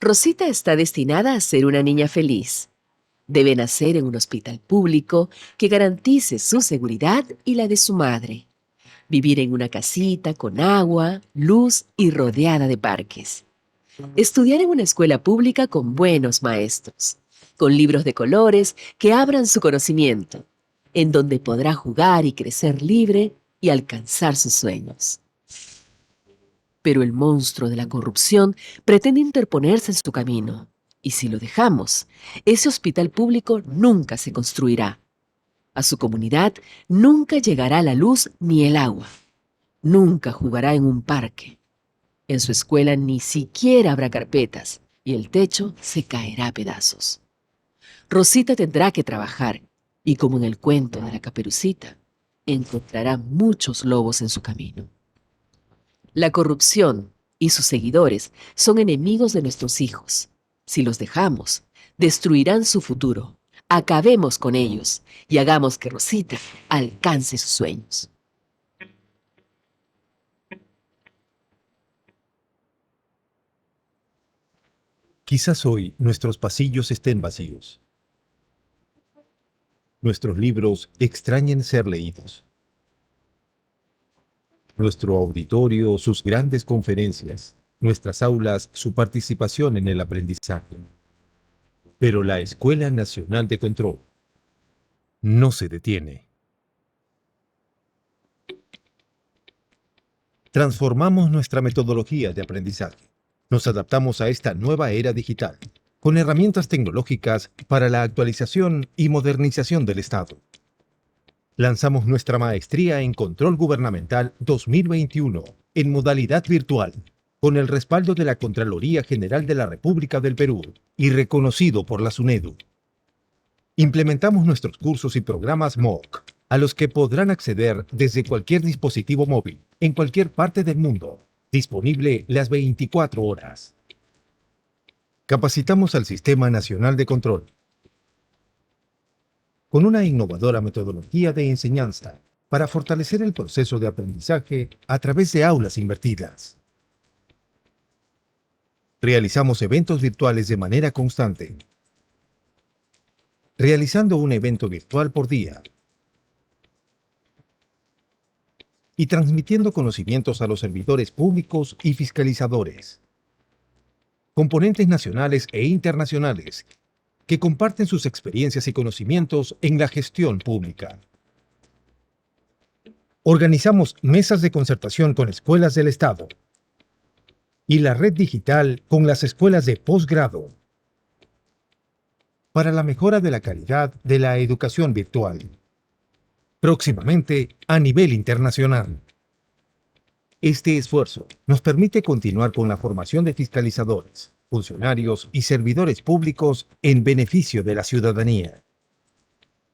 Rosita está destinada a ser una niña feliz. Debe nacer en un hospital público que garantice su seguridad y la de su madre. Vivir en una casita con agua, luz y rodeada de parques. Estudiar en una escuela pública con buenos maestros, con libros de colores que abran su conocimiento, en donde podrá jugar y crecer libre y alcanzar sus sueños. Pero el monstruo de la corrupción pretende interponerse en su camino. Y si lo dejamos, ese hospital público nunca se construirá. A su comunidad nunca llegará la luz ni el agua. Nunca jugará en un parque. En su escuela ni siquiera habrá carpetas y el techo se caerá a pedazos. Rosita tendrá que trabajar y, como en el cuento de la Caperucita, encontrará muchos lobos en su camino. La corrupción y sus seguidores son enemigos de nuestros hijos. Si los dejamos, destruirán su futuro. Acabemos con ellos y hagamos que Rosita alcance sus sueños. Quizás hoy nuestros pasillos estén vacíos. Nuestros libros extrañen ser leídos. Nuestro auditorio, sus grandes conferencias. Nuestras aulas, su participación en el aprendizaje. Pero la Escuela Nacional de Control no se detiene. Transformamos nuestra metodología de aprendizaje. Nos adaptamos a esta nueva era digital, con herramientas tecnológicas para la actualización y modernización del Estado. Lanzamos nuestra maestría en Control Gubernamental 2021 en modalidad virtual, con el respaldo de la Contraloría General de la República del Perú y reconocido por la SUNEDU. Implementamos nuestros cursos y programas MOOC, a los que podrán acceder desde cualquier dispositivo móvil, en cualquier parte del mundo, disponible las 24 horas. Capacitamos al Sistema Nacional de Control con una innovadora metodología de enseñanza para fortalecer el proceso de aprendizaje a través de aulas invertidas. Realizamos eventos virtuales de manera constante, realizando un evento virtual por día y transmitiendo conocimientos a los servidores públicos y fiscalizadores, componentes nacionales e internacionales que comparten sus experiencias y conocimientos en la gestión pública. Organizamos mesas de concertación con escuelas del Estado y la red digital con las escuelas de posgrado para la mejora de la calidad de la educación virtual. Próximamente a nivel internacional. Este esfuerzo nos permite continuar con la formación de fiscalizadores, funcionarios y servidores públicos en beneficio de la ciudadanía.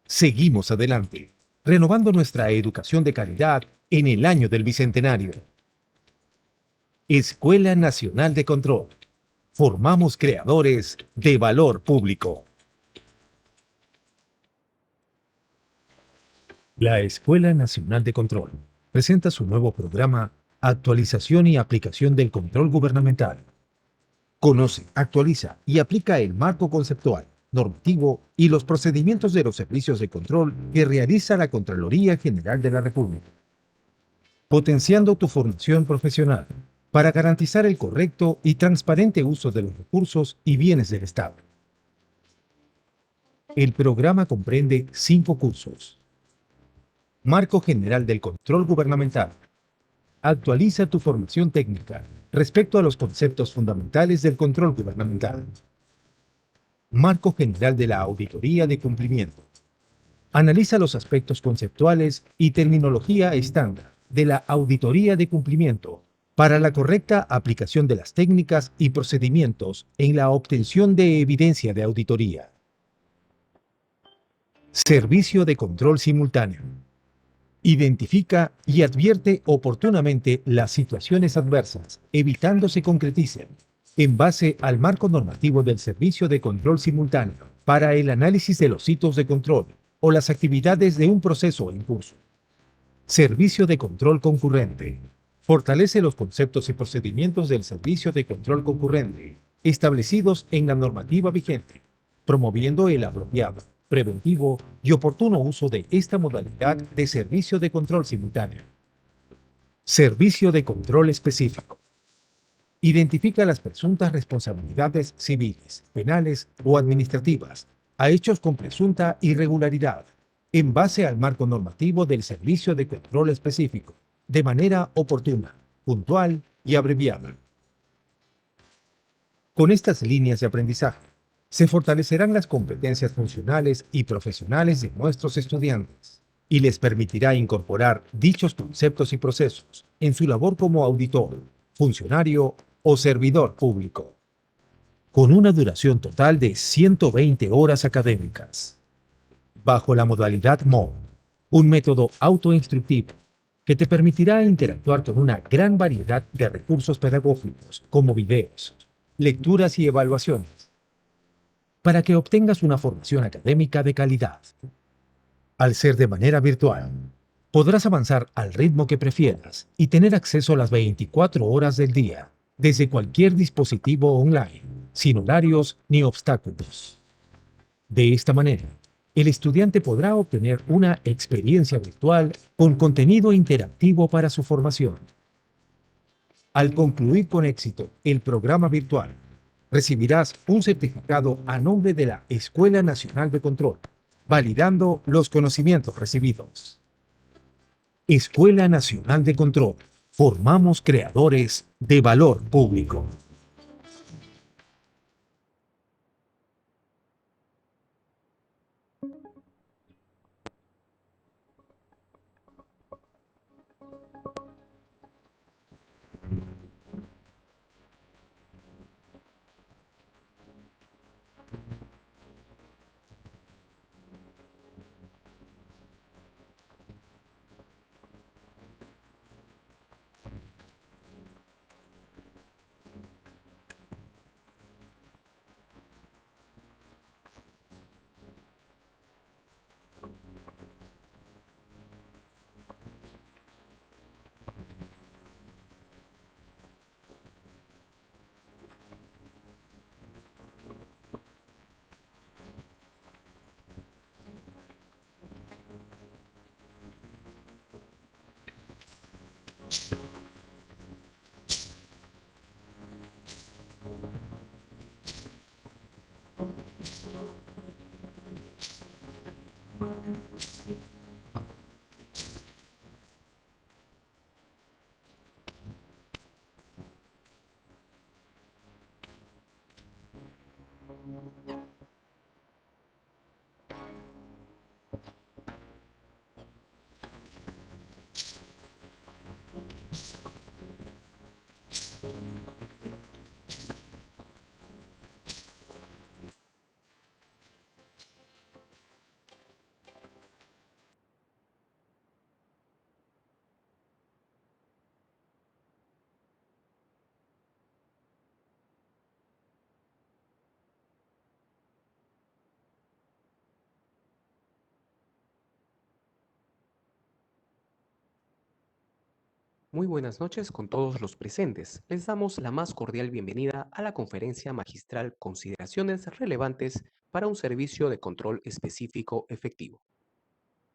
Seguimos adelante, renovando nuestra educación de calidad en el año del Bicentenario. Escuela Nacional de Control. Formamos creadores de valor público. La Escuela Nacional de Control presenta su nuevo programa Actualización y aplicación del control gubernamental. Conoce, actualiza y aplica el marco conceptual, normativo y los procedimientos de los servicios de control que realiza la Contraloría General de la República. Potenciando tu formación profesional para garantizar el correcto y transparente uso de los recursos y bienes del Estado. El programa comprende 5 cursos. Marco General del Control Gubernamental. Actualiza tu formación técnica respecto a los conceptos fundamentales del control gubernamental. Marco General de la Auditoría de Cumplimiento. Analiza los aspectos conceptuales y terminología estándar de la auditoría de cumplimiento para la correcta aplicación de las técnicas y procedimientos en la obtención de evidencia de auditoría. Servicio de control simultáneo. Identifica y advierte oportunamente las situaciones adversas, evitando se concreticen, en base al marco normativo del Servicio de Control Simultáneo, para el análisis de los hitos de control o las actividades de un proceso en curso. Servicio de control concurrente. Fortalece los conceptos y procedimientos del servicio de control concurrente establecidos en la normativa vigente, promoviendo el apropiado, preventivo y oportuno uso de esta modalidad de servicio de control simultáneo. Servicio de control específico. Identifica las presuntas responsabilidades civiles, penales o administrativas a hechos con presunta irregularidad en base al marco normativo del servicio de control específico, de manera oportuna, puntual y abreviada. Con estas líneas de aprendizaje, se fortalecerán las competencias funcionales y profesionales de nuestros estudiantes y les permitirá incorporar dichos conceptos y procesos en su labor como auditor, funcionario o servidor público, con una duración total de 120 horas académicas, bajo la modalidad MOOC, un método autoinstructivo que te permitirá interactuar con una gran variedad de recursos pedagógicos como videos, lecturas y evaluaciones, para que obtengas una formación académica de calidad. Al ser de manera virtual, podrás avanzar al ritmo que prefieras y tener acceso a las 24 horas del día, desde cualquier dispositivo online, sin horarios ni obstáculos. De esta manera, el estudiante podrá obtener una experiencia virtual con contenido interactivo para su formación. Al concluir con éxito el programa virtual, recibirás un certificado a nombre de la Escuela Nacional de Control, validando los conocimientos recibidos. Escuela Nacional de Control. Formamos creadores de valor público. Muy buenas noches con todos los presentes. Les damos la más cordial bienvenida a la conferencia magistral Consideraciones relevantes para un servicio de control específico efectivo.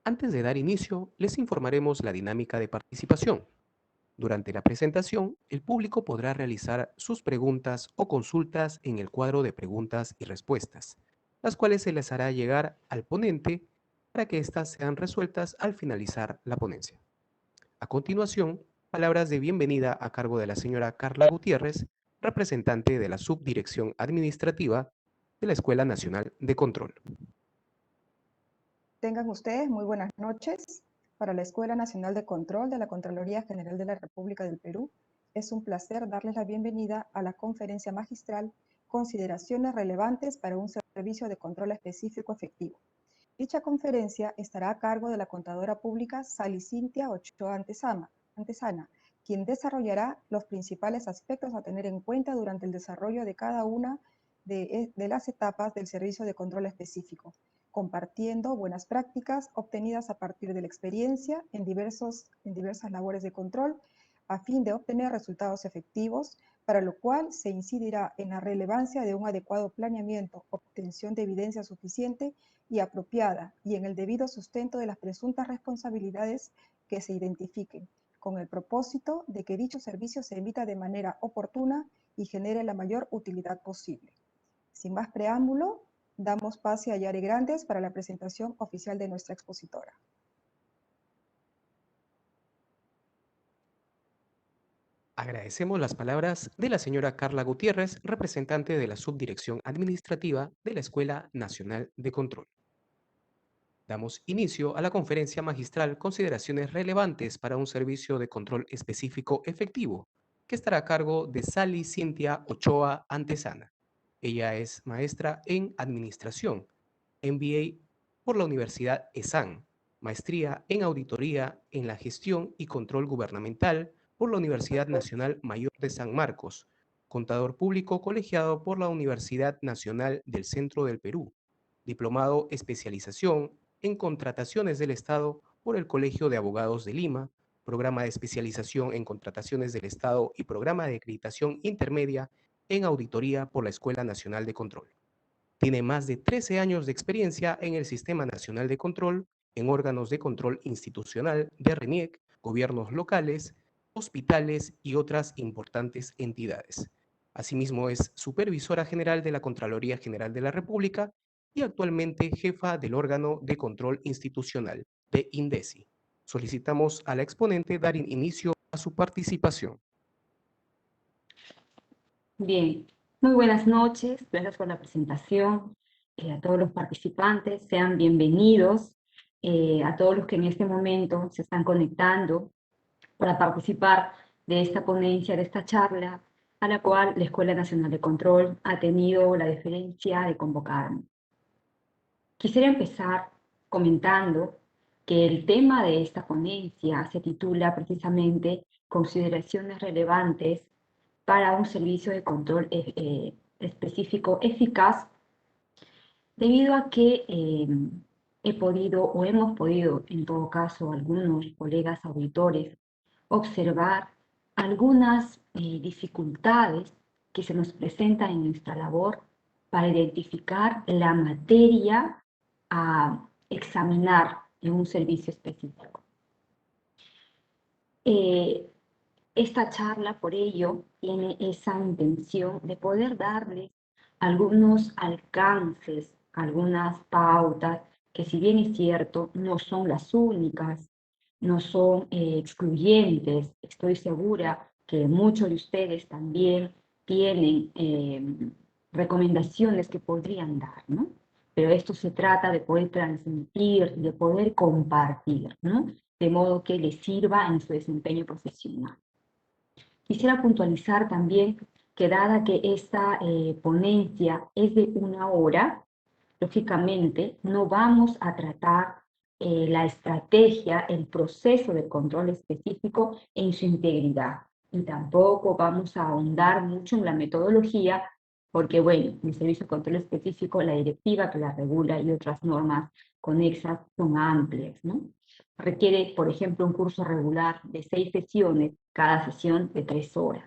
Antes de dar inicio, les informaremos la dinámica de participación. Durante la presentación, el público podrá realizar sus preguntas o consultas en el cuadro de preguntas y respuestas, las cuales se les hará llegar al ponente para que éstas sean resueltas al finalizar la ponencia. A continuación, palabras de bienvenida a cargo de la señora Carla Gutiérrez, representante de la Subdirección Administrativa de la Escuela Nacional de Control. Tengan ustedes muy buenas noches. Para la Escuela Nacional de Control de la Contraloría General de la República del Perú, es un placer darles la bienvenida a la conferencia magistral Consideraciones relevantes para un servicio de control específico efectivo. Dicha conferencia estará a cargo de la contadora pública Sally Cintia Ochoa Antesana, quien desarrollará los principales aspectos a tener en cuenta durante el desarrollo de cada una de las etapas del servicio de control específico, compartiendo buenas prácticas obtenidas a partir de la experiencia en diversas labores de control a fin de obtener resultados efectivos para lo cual se incidirá en la relevancia de un adecuado planeamiento, obtención de evidencia suficiente y apropiada y en el debido sustento de las presuntas responsabilidades que se identifiquen, con el propósito de que dicho servicio se emita de manera oportuna y genere la mayor utilidad posible. Sin más preámbulo, damos pase a Yare Grandes para la presentación oficial de nuestra expositora. Agradecemos las palabras de la señora Carla Gutiérrez, representante de la Subdirección Administrativa de la Escuela Nacional de Control. Damos inicio a la conferencia magistral Consideraciones relevantes para un servicio de control específico efectivo, que estará a cargo de Sally Cintia Ochoa Antesana. Ella es maestra en Administración, MBA por la Universidad ESAN, maestría en Auditoría en la Gestión y Control Gubernamental por la Universidad Nacional Mayor de San Marcos, contador público colegiado por la Universidad Nacional del Centro del Perú, diplomado especialización en contrataciones del Estado por el Colegio de Abogados de Lima, programa de especialización en contrataciones del Estado y programa de acreditación intermedia en auditoría por la Escuela Nacional de Control. Tiene más de 13 años de experiencia en el Sistema Nacional de Control, en órganos de control institucional de RENIEC, gobiernos locales, hospitales y otras importantes entidades. Asimismo, es supervisora general de la Contraloría General de la República y actualmente jefa del órgano de control institucional de INDECI. Solicitamos a la exponente dar inicio a su participación. Bien, muy buenas noches, gracias por la presentación. A todos los participantes, sean bienvenidos. A todos los que en este momento se están conectando para participar de esta ponencia, de esta charla, a la cual la Escuela Nacional de Control ha tenido la deferencia de convocarme. Quisiera empezar comentando que el tema de esta ponencia se titula precisamente Consideraciones relevantes para un servicio de control específico eficaz, debido a que hemos podido, en todo caso, algunos colegas auditores, observar algunas dificultades que se nos presentan en nuestra labor para identificar la materia a examinar en un servicio específico. Esta charla, por ello, tiene esa intención de poder darles algunos alcances, algunas pautas, que si bien es cierto, no son las únicas, no son excluyentes. Estoy segura que muchos de ustedes también tienen recomendaciones que podrían dar, ¿no? Pero esto se trata de poder transmitir, de poder compartir, ¿no? De modo que les sirva en su desempeño profesional. Quisiera puntualizar también que dada que esta ponencia es de 1 hora, lógicamente no vamos a tratar la estrategia, el proceso de control específico en su integridad. Y tampoco vamos a ahondar mucho en la metodología, porque bueno, el servicio de control específico, la directiva que la regula y otras normas conexas son amplias, ¿no? Requiere, por ejemplo, un curso regular de 6 sesiones, cada sesión de 3 horas.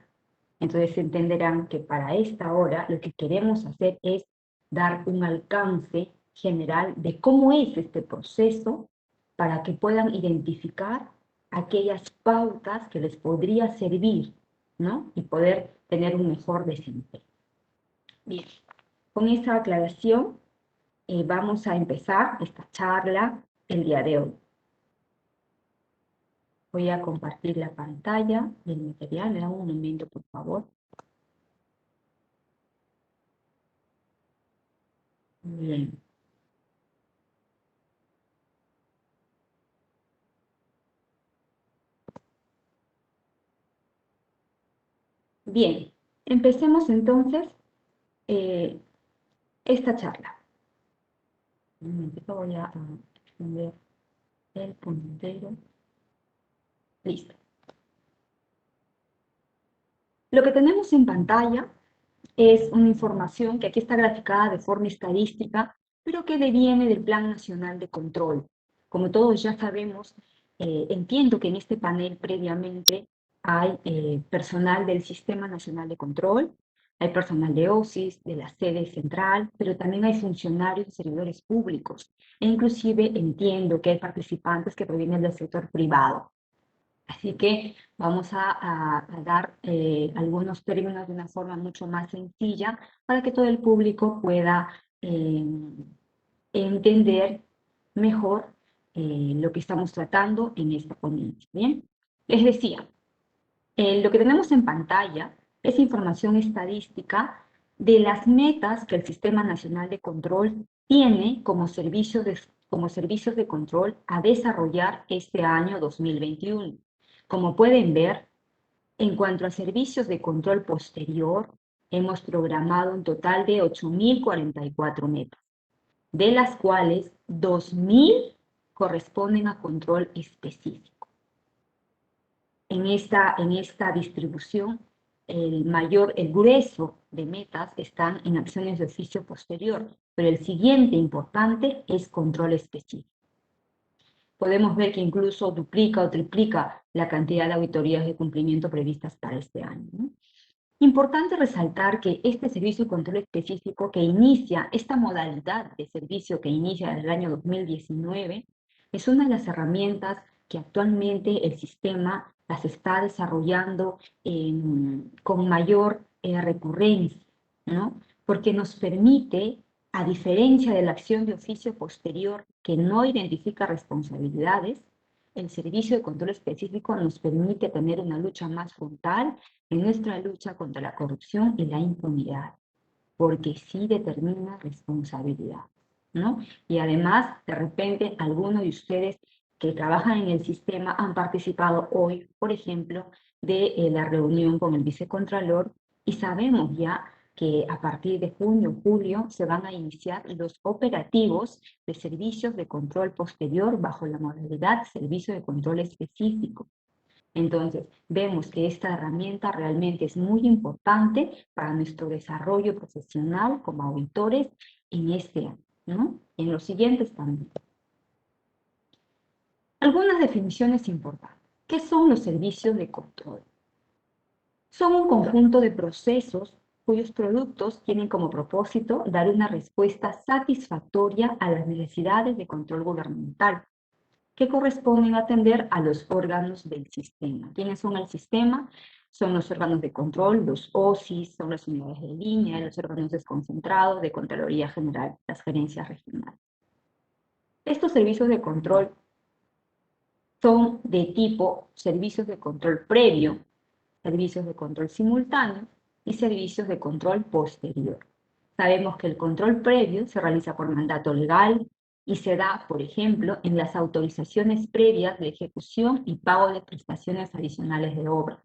Entonces entenderán que para esta hora lo que queremos hacer es dar un alcance general de cómo es este proceso para que puedan identificar aquellas pautas que les podría servir, ¿no? Y poder tener un mejor desempeño. Bien, con esta aclaración vamos a empezar esta charla el día de hoy. Voy a compartir la pantalla del material. Me dan un momento, por favor. Bien. Bien, empecemos entonces esta charla. Un momentito, voy a poner el puntero. Listo. Lo que tenemos en pantalla es una información que aquí está graficada de forma estadística, pero que deviene del Plan Nacional de Control. Como todos ya sabemos, entiendo que en este panel previamente hay personal del Sistema Nacional de Control, hay personal de OSIS, de la sede central, pero también hay funcionarios y servidores públicos. E inclusive entiendo que hay participantes que provienen del sector privado. Así que vamos a dar algunos términos de una forma mucho más sencilla para que todo el público pueda entender mejor lo que estamos tratando en esta ponencia. ¿Bien? Les decía, lo que tenemos en pantalla es información estadística de las metas que el Sistema Nacional de Control tiene como servicios de control a desarrollar este año 2021. Como pueden ver, en cuanto a servicios de control posterior, hemos programado un total de 8.044 metas, de las cuales 2.000 corresponden a control específico. En esta distribución, el grueso de metas están en acciones de oficio posterior, pero el siguiente importante es control específico. Podemos ver que incluso duplica o triplica la cantidad de auditorías de cumplimiento previstas para este año, ¿no? Importante resaltar que este servicio de control específico que inicia, esta modalidad de servicio que inicia en el año 2019, es una de las herramientas que actualmente el sistema las está desarrollando con mayor recurrencia, ¿no? Porque nos permite, a diferencia de la acción de oficio posterior que no identifica responsabilidades, el servicio de control específico nos permite tener una lucha más frontal en nuestra lucha contra la corrupción y la impunidad, porque sí determina responsabilidad, ¿no? Y además, de repente, algunos de ustedes que trabajan en el sistema han participado hoy, por ejemplo, de la reunión con el vicecontralor y sabemos ya que a partir de junio, julio, se van a iniciar los operativos de servicios de control posterior bajo la modalidad servicio de control específico. Entonces, vemos que esta herramienta realmente es muy importante para nuestro desarrollo profesional como auditores en este año, ¿no? En los siguientes también. Algunas definiciones importantes. ¿Qué son los servicios de control? Son un conjunto de procesos cuyos productos tienen como propósito dar una respuesta satisfactoria a las necesidades de control gubernamental, que corresponden a atender a los órganos del sistema. ¿Quiénes son el sistema? Son los órganos de control, los OSIS, son las unidades de línea, los órganos desconcentrados de Contraloría General, las gerencias regionales. Estos servicios de control son de tipo servicios de control previo, servicios de control simultáneo y servicios de control posterior. Sabemos que el control previo se realiza por mandato legal y se da, por ejemplo, en las autorizaciones previas de ejecución y pago de prestaciones adicionales de obra,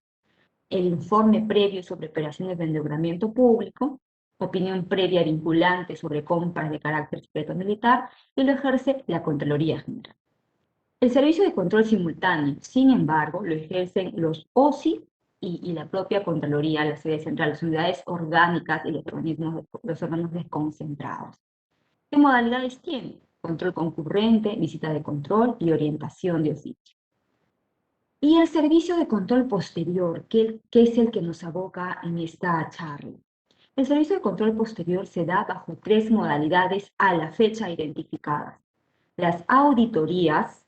el informe previo sobre operaciones de endeudamiento público, opinión previa vinculante sobre compras de carácter secreto militar, y lo ejerce la Contraloría General. El servicio de control simultáneo, sin embargo, lo ejercen los OSI y la propia Contraloría, la sede central, las unidades orgánicas y los órganos desconcentrados. ¿Qué modalidades tiene? Control concurrente, visita de control y orientación de oficio. Y el servicio de control posterior, que es el que nos aboca en esta charla. El servicio de control posterior se da bajo 3 modalidades a la fecha identificadas: las auditorías,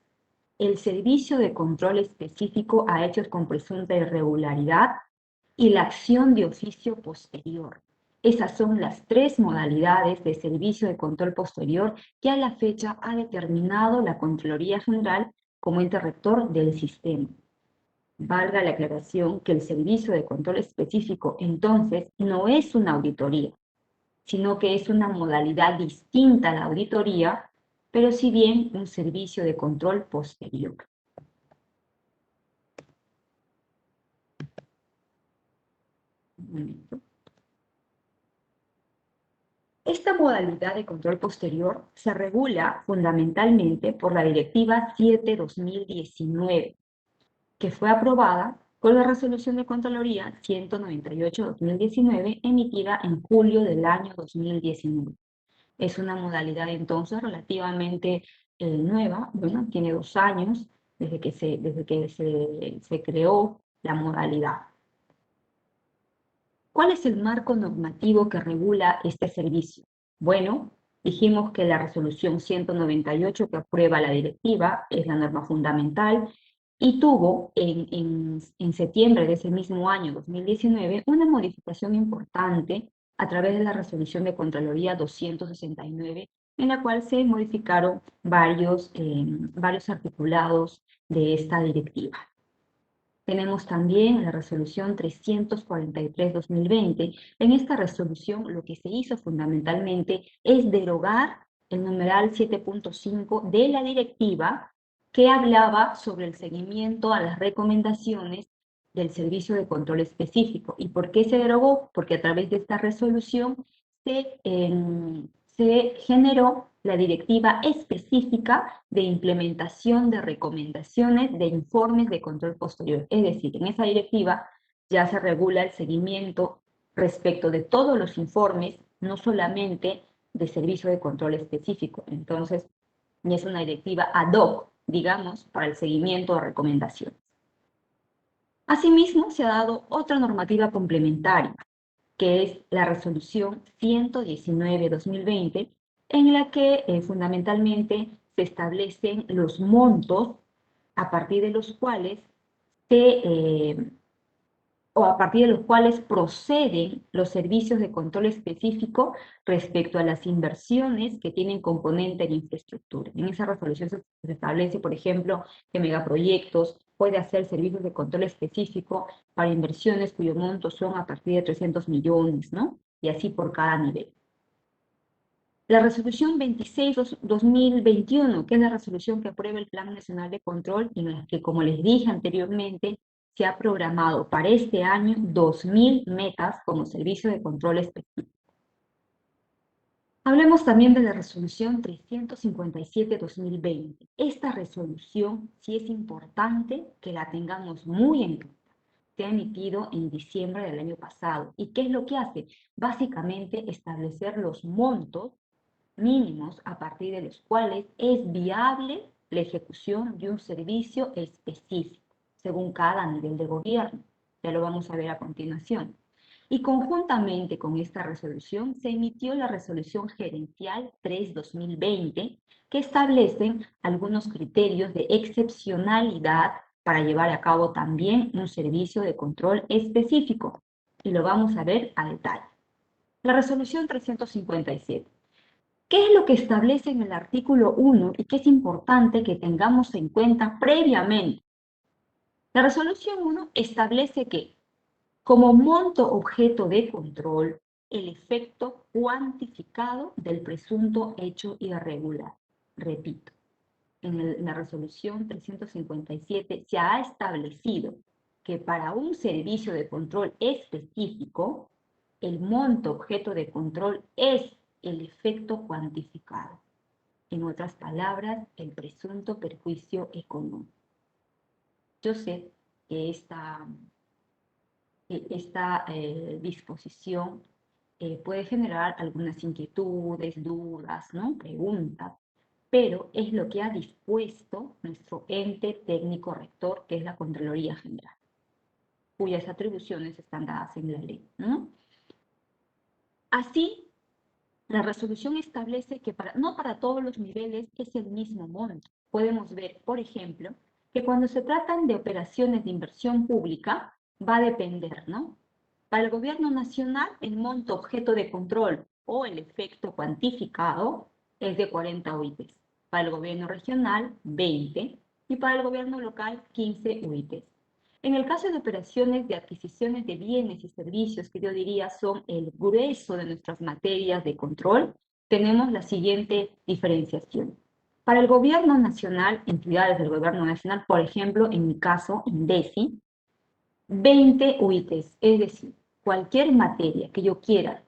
el servicio de control específico a hechos con presunta irregularidad y la acción de oficio posterior. Esas son las 3 modalidades de servicio de control posterior que a la fecha ha determinado la Contraloría General como ente rector del sistema. Valga la aclaración que el servicio de control específico entonces no es una auditoría, sino que es una modalidad distinta a la auditoría, pero si bien un servicio de control posterior. Un momento. Esta modalidad de control posterior se regula fundamentalmente por la Directiva 7/2019, que fue aprobada con la Resolución de Contraloría 198/2019, emitida en julio del año 2019. Es una modalidad entonces relativamente nueva, bueno, tiene 2 años desde que se creó la modalidad. ¿Cuál es el marco normativo que regula este servicio? Bueno, dijimos que la resolución 198 que aprueba la directiva es la norma fundamental y tuvo en septiembre de ese mismo año, 2019, una modificación importante a través de la resolución de Contraloría 269, en la cual se modificaron varios articulados de esta directiva. Tenemos también la resolución 343-2020. En esta resolución lo que se hizo fundamentalmente es derogar el numeral 7.5 de la directiva que hablaba sobre el seguimiento a las recomendaciones del servicio de control específico. ¿Y por qué se derogó? Porque a través de esta resolución se generó la directiva específica de implementación de recomendaciones de informes de control posterior. Es decir, en esa directiva ya se regula el seguimiento respecto de todos los informes, no solamente de servicio de control específico. Entonces, es una directiva ad hoc, digamos, para el seguimiento de recomendaciones. Asimismo, se ha dado otra normativa complementaria, que es la resolución 119-2020, en la que fundamentalmente se establecen los montos a partir de los cuales proceden los servicios de control específico respecto a las inversiones que tienen componente en infraestructura. En esa resolución se establece, por ejemplo, que megaproyectos puede hacer servicios de control específico para inversiones cuyo monto son a partir de 300 millones, ¿no? Y así por cada nivel. La resolución 26-2021, que es la resolución que aprueba el Plan Nacional de Control, y en la que, como les dije anteriormente, se ha programado para este año 2.000 metas como servicio de control específico. Hablemos también de la resolución 357-2020. Esta resolución sí es importante que la tengamos muy en cuenta. Se ha emitido en diciembre del año pasado. ¿Y qué es lo que hace? Básicamente establecer los montos mínimos a partir de los cuales es viable la ejecución de un servicio específico, según cada nivel de gobierno. Ya lo vamos a ver a continuación. Y conjuntamente con esta resolución se emitió la resolución gerencial 3-2020, que establecen algunos criterios de excepcionalidad para llevar a cabo también un servicio de control específico. Y lo vamos a ver a detalle. La resolución 357. ¿Qué es lo que establece en el artículo 1 y qué es importante que tengamos en cuenta previamente? La resolución 1 establece que, como monto objeto de control, el efecto cuantificado del presunto hecho irregular. Repito, en la resolución 357 se ha establecido que para un servicio de control específico, el monto objeto de control es el efecto cuantificado. En otras palabras, el presunto perjuicio económico. Yo sé que esta disposición puede generar algunas inquietudes, dudas, ¿no? Preguntas, pero es lo que ha dispuesto nuestro ente técnico rector, que es la Contraloría General, cuyas atribuciones están dadas en la ley, ¿no? Así, la resolución establece que no para todos los niveles es el mismo monto. Podemos ver, por ejemplo, que cuando se tratan de operaciones de inversión pública, va a depender, ¿no? Para el gobierno nacional, el monto objeto de control o el efecto cuantificado es de 40 UITs. Para el gobierno regional, 20. Y para el gobierno local, 15 UITs. En el caso de operaciones de adquisiciones de bienes y servicios, que yo diría son el grueso de nuestras materias de control, tenemos la siguiente diferenciación. Para el gobierno nacional, entidades del gobierno nacional, por ejemplo, en mi caso, INDECI, 20 UITs, es decir, cualquier materia que yo quiera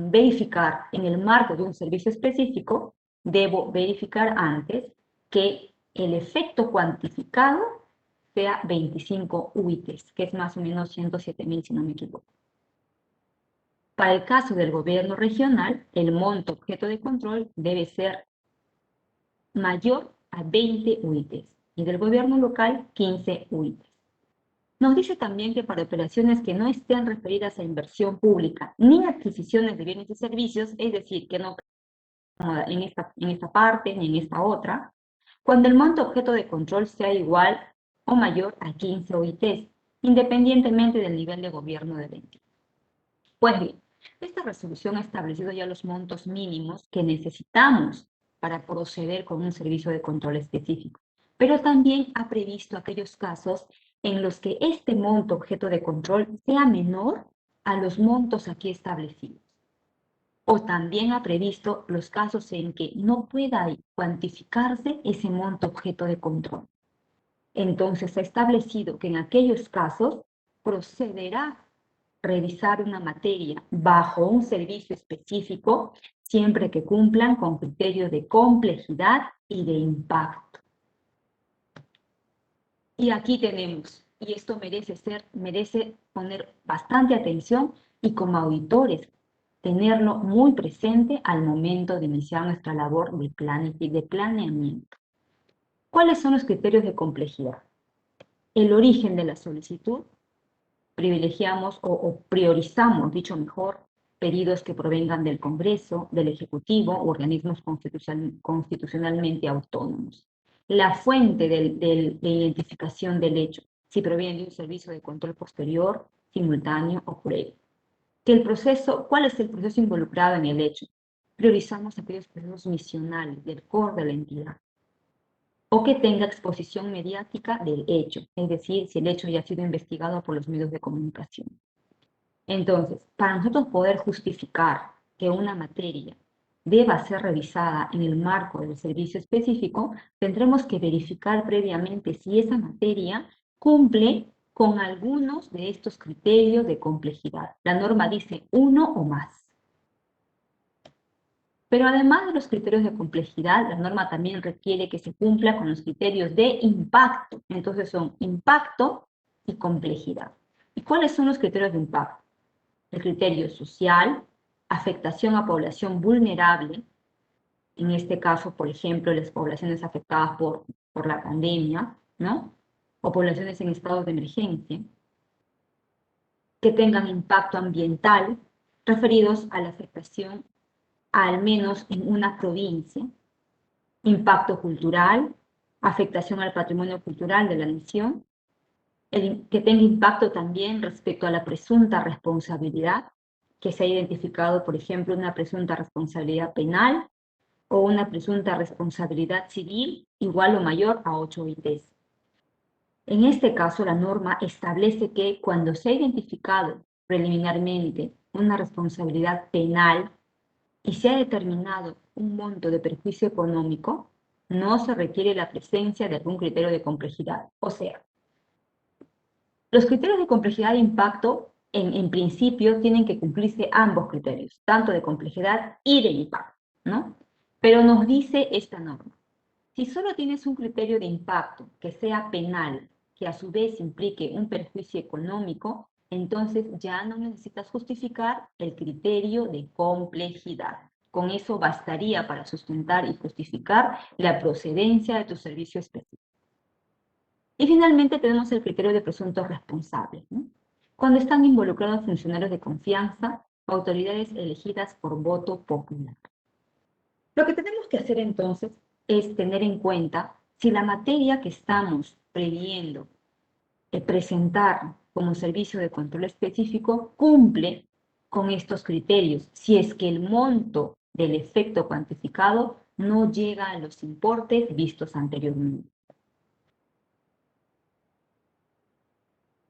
verificar en el marco de un servicio específico, debo verificar antes que el efecto cuantificado sea 25 UITs, que es más o menos 107.000 si no me equivoco. Para el caso del gobierno regional, el monto objeto de control debe ser mayor a 20 UITs y del gobierno local 15 UITs. Nos dice también que para operaciones que no estén referidas a inversión pública ni adquisiciones de bienes y servicios, es decir, que no en esta parte ni en esta otra, cuando el monto objeto de control sea igual o mayor a 15 OITs, independientemente del nivel de gobierno del ente. Pues bien, esta resolución ha establecido ya los montos mínimos que necesitamos para proceder con un servicio de control específico, pero también ha previsto aquellos casos en los que este monto objeto de control sea menor a los montos aquí establecidos. O también ha previsto los casos en que no pueda cuantificarse ese monto objeto de control. Entonces ha establecido que en aquellos casos procederá revisar una materia bajo un servicio específico siempre que cumplan con criterios de complejidad y de impacto. Y aquí tenemos, y esto merece poner bastante atención y como auditores tenerlo muy presente al momento de iniciar nuestra labor de planeamiento. ¿Cuáles son los criterios de complejidad? El origen de la solicitud. Privilegiamos o priorizamos, dicho mejor, pedidos que provengan del Congreso, del Ejecutivo u organismos constitucionalmente autónomos. La fuente de identificación del hecho, si proviene de un servicio de control posterior, simultáneo o previo. ¿Cuál es el proceso involucrado en el hecho? Priorizamos aquellos procesos misionales del core de la entidad. O que tenga exposición mediática del hecho, es decir, si el hecho ya ha sido investigado por los medios de comunicación. Entonces, para nosotros poder justificar que una materia deba ser revisada en el marco del servicio específico, tendremos que verificar previamente si esa materia cumple con algunos de estos criterios de complejidad. La norma dice uno o más. Pero además de los criterios de complejidad, la norma también requiere que se cumpla con los criterios de impacto. Entonces son impacto y complejidad. ¿Y cuáles son los criterios de impacto? El criterio social, afectación a población vulnerable, en este caso, por ejemplo, las poblaciones afectadas por la pandemia, ¿no? O poblaciones en estados de emergencia, que tengan impacto ambiental, referidos a la afectación al menos en una provincia, impacto cultural, afectación al patrimonio cultural de la nación, que tenga impacto también respecto a la presunta responsabilidad, que se ha identificado, por ejemplo, una presunta responsabilidad penal o una presunta responsabilidad civil igual o mayor a 8 OITs. En este caso, la norma establece que cuando se ha identificado preliminarmente una responsabilidad penal y se ha determinado un monto de perjuicio económico, no se requiere la presencia de algún criterio de complejidad. O sea, los criterios de complejidad e impacto, en principio, tienen que cumplirse ambos criterios, tanto de complejidad y de impacto, ¿no? Pero nos dice esta norma, si solo tienes un criterio de impacto que sea penal, que a su vez implique un perjuicio económico, entonces ya no necesitas justificar el criterio de complejidad. Con eso bastaría para sustentar y justificar la procedencia de tu servicio específico. Y finalmente tenemos el criterio de presuntos responsables, ¿no? Cuando están involucrados funcionarios de confianza, autoridades elegidas por voto popular. Lo que tenemos que hacer entonces es tener en cuenta si la materia que estamos previendo presentar como servicio de control específico cumple con estos criterios, si es que el monto del efecto cuantificado no llega a los importes vistos anteriormente.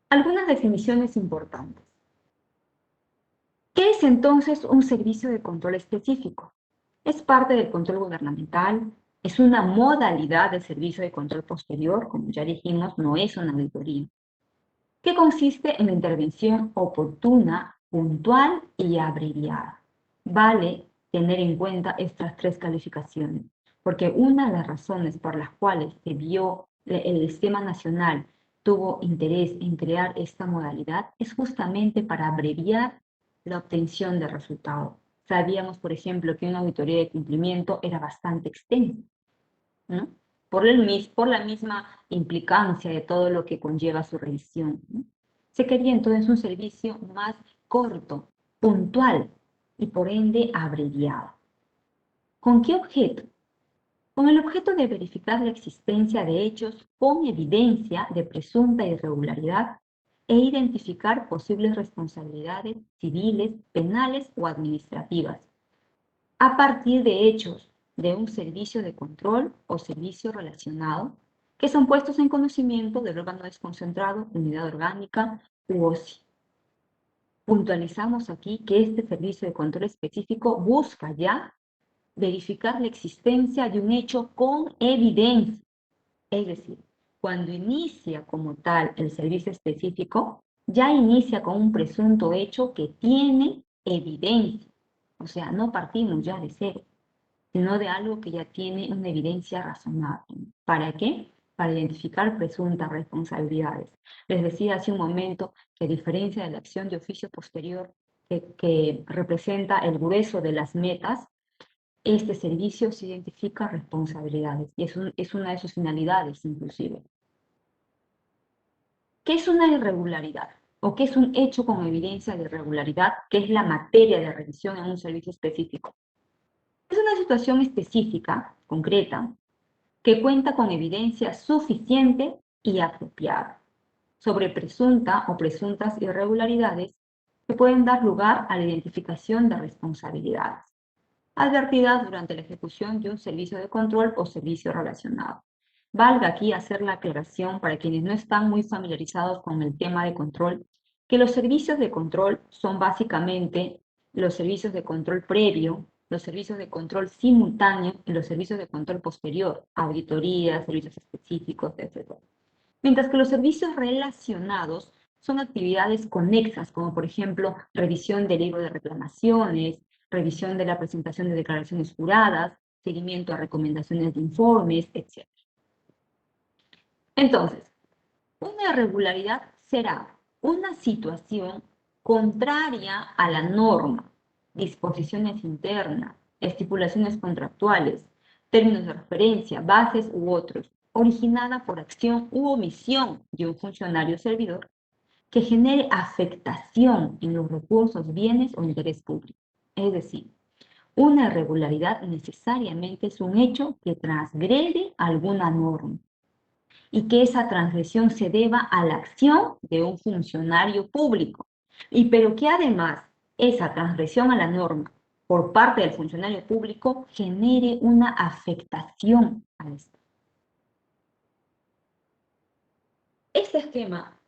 Algunas definiciones importantes. ¿Qué es entonces un servicio de control específico? Es parte del control gubernamental, es una modalidad de servicio de control posterior, como ya dijimos, no es una auditoría, que consiste en la intervención oportuna, puntual y abreviada. Vale tener en cuenta estas tres calificaciones, porque una de las razones por las cuales el Sistema Nacional tuvo interés en crear esta modalidad es justamente para abreviar la obtención de resultados. Sabíamos, por ejemplo, que una auditoría de cumplimiento era bastante extensa, ¿no? por la misma implicancia de todo lo que conlleva su revisión, ¿no? Se quería entonces un servicio más corto, puntual y por ende abreviado. ¿Con qué objeto? Con el objeto de verificar la existencia de hechos con evidencia de presunta irregularidad e identificar posibles responsabilidades civiles, penales o administrativas, a partir de hechos de un servicio de control o servicio relacionado que son puestos en conocimiento del órgano desconcentrado, unidad orgánica u OSI. Puntualizamos aquí que este servicio de control específico busca ya verificar la existencia de un hecho con evidencia. Es decir, cuando inicia como tal el servicio específico, ya inicia con un presunto hecho que tiene evidencia. O sea, no partimos ya de cero, sino de algo que ya tiene una evidencia razonable. ¿Para qué? Para identificar presuntas responsabilidades. Les decía hace un momento que a diferencia de la acción de oficio posterior que representa el grueso de las metas, este servicio se identifica responsabilidades y es una de sus finalidades inclusive. ¿Qué es una irregularidad? ¿O qué es un hecho con evidencia de irregularidad? ¿Qué es la materia de revisión en un servicio específico? Es una situación específica, concreta, que cuenta con evidencia suficiente y apropiada sobre presunta o presuntas irregularidades que pueden dar lugar a la identificación de responsabilidades advertidas durante la ejecución de un servicio de control o servicio relacionado. Valga aquí hacer la aclaración para quienes no están muy familiarizados con el tema de control, que los servicios de control son básicamente los servicios de control previo, los servicios de control simultáneo y los servicios de control posterior, auditorías, servicios específicos, etc. Mientras que los servicios relacionados son actividades conexas, como por ejemplo revisión del libro de reclamaciones, revisión de la presentación de declaraciones juradas, seguimiento a recomendaciones de informes, etc. Entonces, una irregularidad será una situación contraria a la norma, disposiciones internas, estipulaciones contractuales, términos de referencia, bases u otros, originada por acción u omisión de un funcionario servidor que genere afectación en los recursos, bienes o interés público. Es decir, una irregularidad necesariamente es un hecho que transgrede alguna norma y que esa transgresión se deba a la acción de un funcionario público. Pero que además esa transgresión a la norma por parte del funcionario público genere una afectación a esto. Este esquema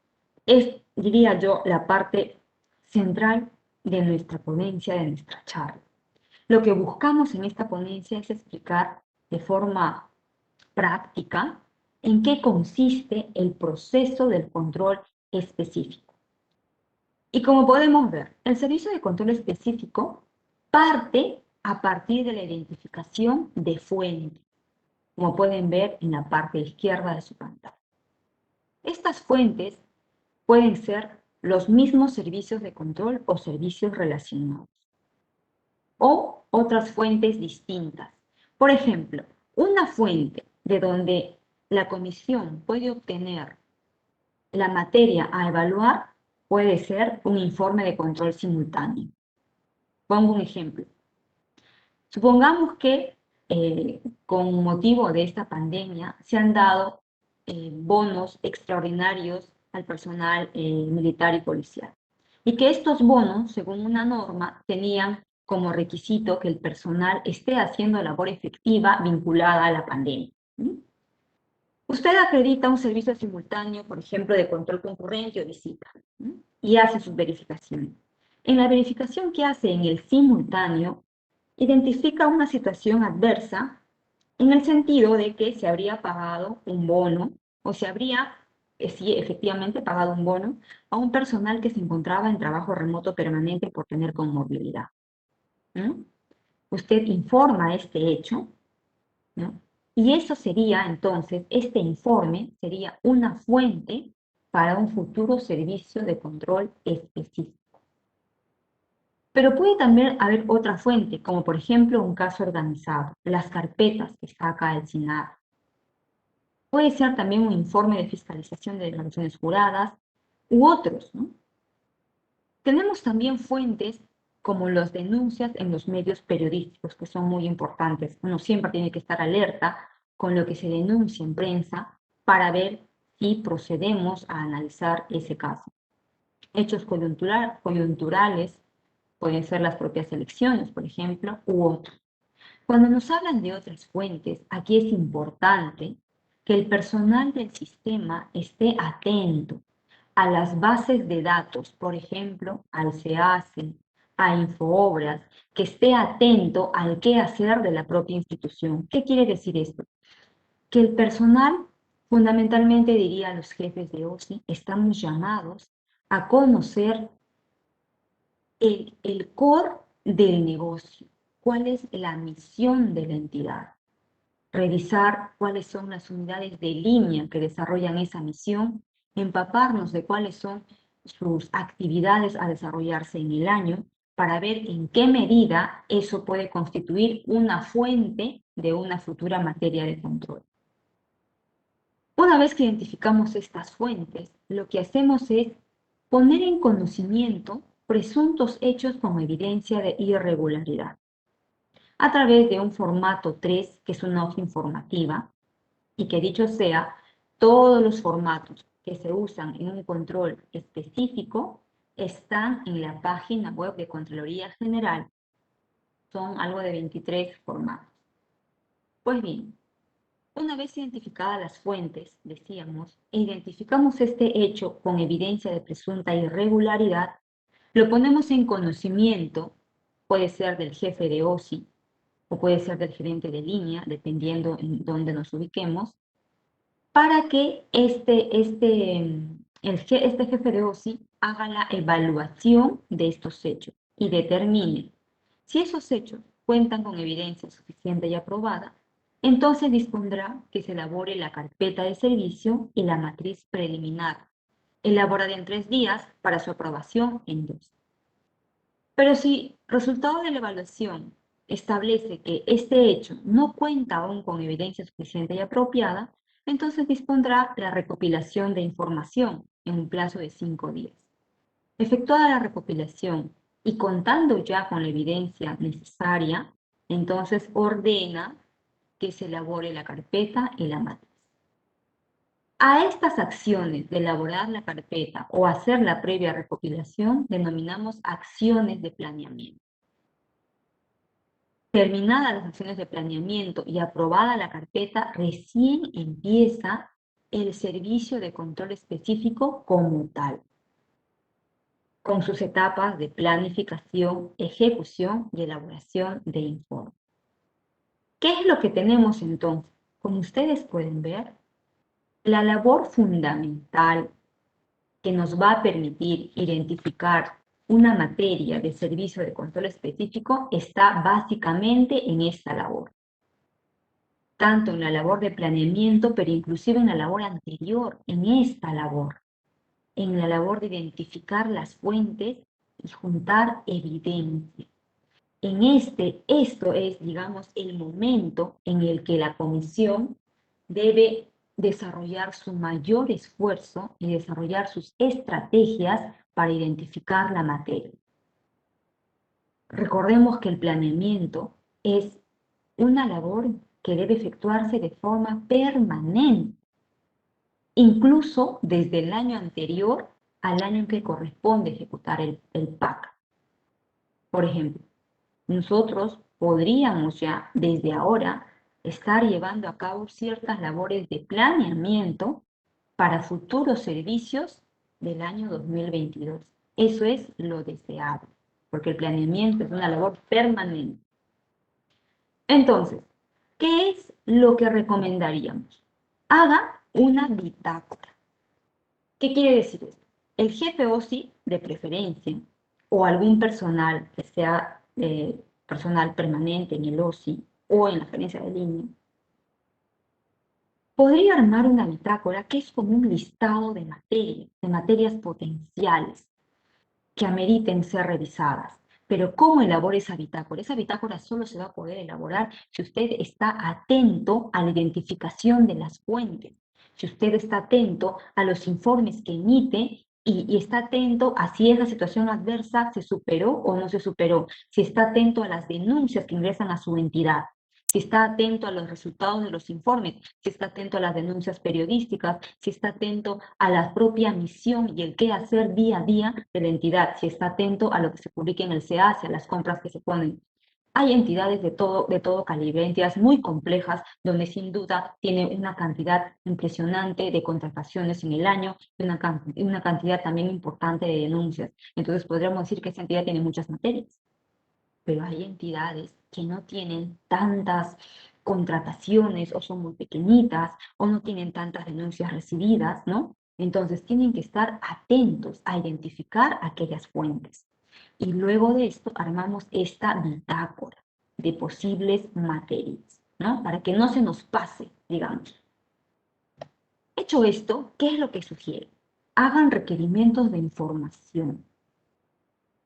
es, diría yo, la parte central de nuestra ponencia, de nuestra charla. Lo que buscamos en esta ponencia es explicar de forma práctica en qué consiste el proceso del control específico. Y como podemos ver, el servicio de control específico parte a partir de la identificación de fuentes, como pueden ver en la parte izquierda de su pantalla. Estas fuentes pueden ser los mismos servicios de control o servicios relacionados, o otras fuentes distintas. Por ejemplo, una fuente de donde la comisión puede obtener la materia a evaluar puede ser un informe de control simultáneo. Pongo un ejemplo. Supongamos que con motivo de esta pandemia se han dado bonos extraordinarios al personal militar y policial. Y que estos bonos, según una norma, tenían como requisito que el personal esté haciendo labor efectiva vinculada a la pandemia. Usted acredita un servicio simultáneo, por ejemplo, de control concurrente o visita, y hace sus verificaciones. En la verificación que hace en el simultáneo, identifica una situación adversa en el sentido de que se habría pagado un bono o se habría, sí, efectivamente pagado un bono a un personal que se encontraba en trabajo remoto permanente por tener comorbilidad. Usted informa este hecho, ¿no? Y eso sería entonces, este informe sería una fuente para un futuro servicio de control específico. Pero puede también haber otra fuente, como por ejemplo un caso organizado, las carpetas que saca el SINAR. Puede ser también un informe de fiscalización de declaraciones juradas u otros, ¿no? Tenemos también fuentes como las denuncias en los medios periodísticos, que son muy importantes. Uno siempre tiene que estar alerta con lo que se denuncia en prensa para ver si procedemos a analizar ese caso. Hechos coyunturales pueden ser las propias elecciones, por ejemplo, u otros. Cuando nos hablan de otras fuentes, aquí es importante que el personal del sistema esté atento a las bases de datos, por ejemplo, al SEACE, a Infoobras, que esté atento al qué hacer de la propia institución. ¿Qué quiere decir esto? Que el personal, fundamentalmente diría los jefes de OSI, estamos llamados a conocer el core del negocio, cuál es la misión de la entidad, revisar cuáles son las unidades de línea que desarrollan esa misión, empaparnos de cuáles son sus actividades a desarrollarse en el año para ver en qué medida eso puede constituir una fuente de una futura materia de control. Una vez que identificamos estas fuentes, lo que hacemos es poner en conocimiento presuntos hechos como evidencia de irregularidad a través de un formato 3, que es una hoja informativa, y que dicho sea, todos los formatos que se usan en un control específico están en la página web de Contraloría General. Son algo de 23 formatos. Pues bien, una vez identificadas las fuentes, decíamos, e identificamos este hecho con evidencia de presunta irregularidad, lo ponemos en conocimiento, puede ser del jefe de OSI o puede ser del gerente de línea, dependiendo en dónde nos ubiquemos, para que este jefe de OSI haga la evaluación de estos hechos y determine si esos hechos cuentan con evidencia suficiente y aprobada, entonces dispondrá que se elabore la carpeta de servicio y la matriz preliminar, elaborada en 3 días para su aprobación en 2. Pero si resultado de la evaluación establece que este hecho no cuenta aún con evidencia suficiente y apropiada, entonces dispondrá la recopilación de información en un plazo de 5 días. Efectuada la recopilación y contando ya con la evidencia necesaria, entonces ordena que se elabore la carpeta y la matriz. A estas acciones de elaborar la carpeta o hacer la previa recopilación denominamos acciones de planeamiento. Terminadas las acciones de planeamiento y aprobada la carpeta, recién empieza el servicio de control específico como tal, con sus etapas de planificación, ejecución y elaboración de informe. ¿Qué es lo que tenemos entonces? Como ustedes pueden ver, la labor fundamental que nos va a permitir identificar una materia de servicio de control específico está básicamente en esta labor. Tanto en la labor de planeamiento, pero inclusive en la labor anterior, en esta labor, en la labor de identificar las fuentes y juntar evidencia. Esto es, digamos, el momento en el que la comisión debe desarrollar su mayor esfuerzo y desarrollar sus estrategias para identificar la materia. Recordemos que el planeamiento es una labor que debe efectuarse de forma permanente, incluso desde el año anterior al año en que corresponde ejecutar el PAC. Por ejemplo, nosotros podríamos ya desde ahora estar llevando a cabo ciertas labores de planeamiento para futuros servicios del año 2022. Eso es lo deseable, porque el planeamiento es una labor permanente. Entonces, ¿qué es lo que recomendaríamos? Haga una bitácora. ¿Qué quiere decir esto? El jefe OSI, de preferencia, o algún personal que sea personal permanente en el OSI o en la gerencia de línea, podría armar una bitácora que es como un listado de materias potenciales que ameriten ser revisadas. Pero ¿cómo elabora esa bitácora? Esa bitácora solo se va a poder elaborar si usted está atento a la identificación de las fuentes, Si usted está atento a los informes que emite y está atento a si esa situación adversa se superó o no se superó, si está atento a las denuncias que ingresan a su entidad, si está atento a los resultados de los informes, si está atento a las denuncias periodísticas, si está atento a la propia misión y el qué hacer día a día de la entidad, si está atento a lo que se publica en el SEACE, a las compras que se ponen. Hay entidades de todo calibre, entidades muy complejas, donde sin duda tiene una cantidad impresionante de contrataciones en el año y una cantidad también importante de denuncias. Entonces podríamos decir que esa entidad tiene muchas materias. Pero hay entidades que no tienen tantas contrataciones o son muy pequeñitas o no tienen tantas denuncias recibidas, ¿no? Entonces tienen que estar atentos a identificar aquellas fuentes. Y luego de esto armamos esta bitácora de posibles materias, ¿no? Para que no se nos pase, digamos. Hecho esto, ¿qué es lo que sugiero? Hagan requerimientos de información.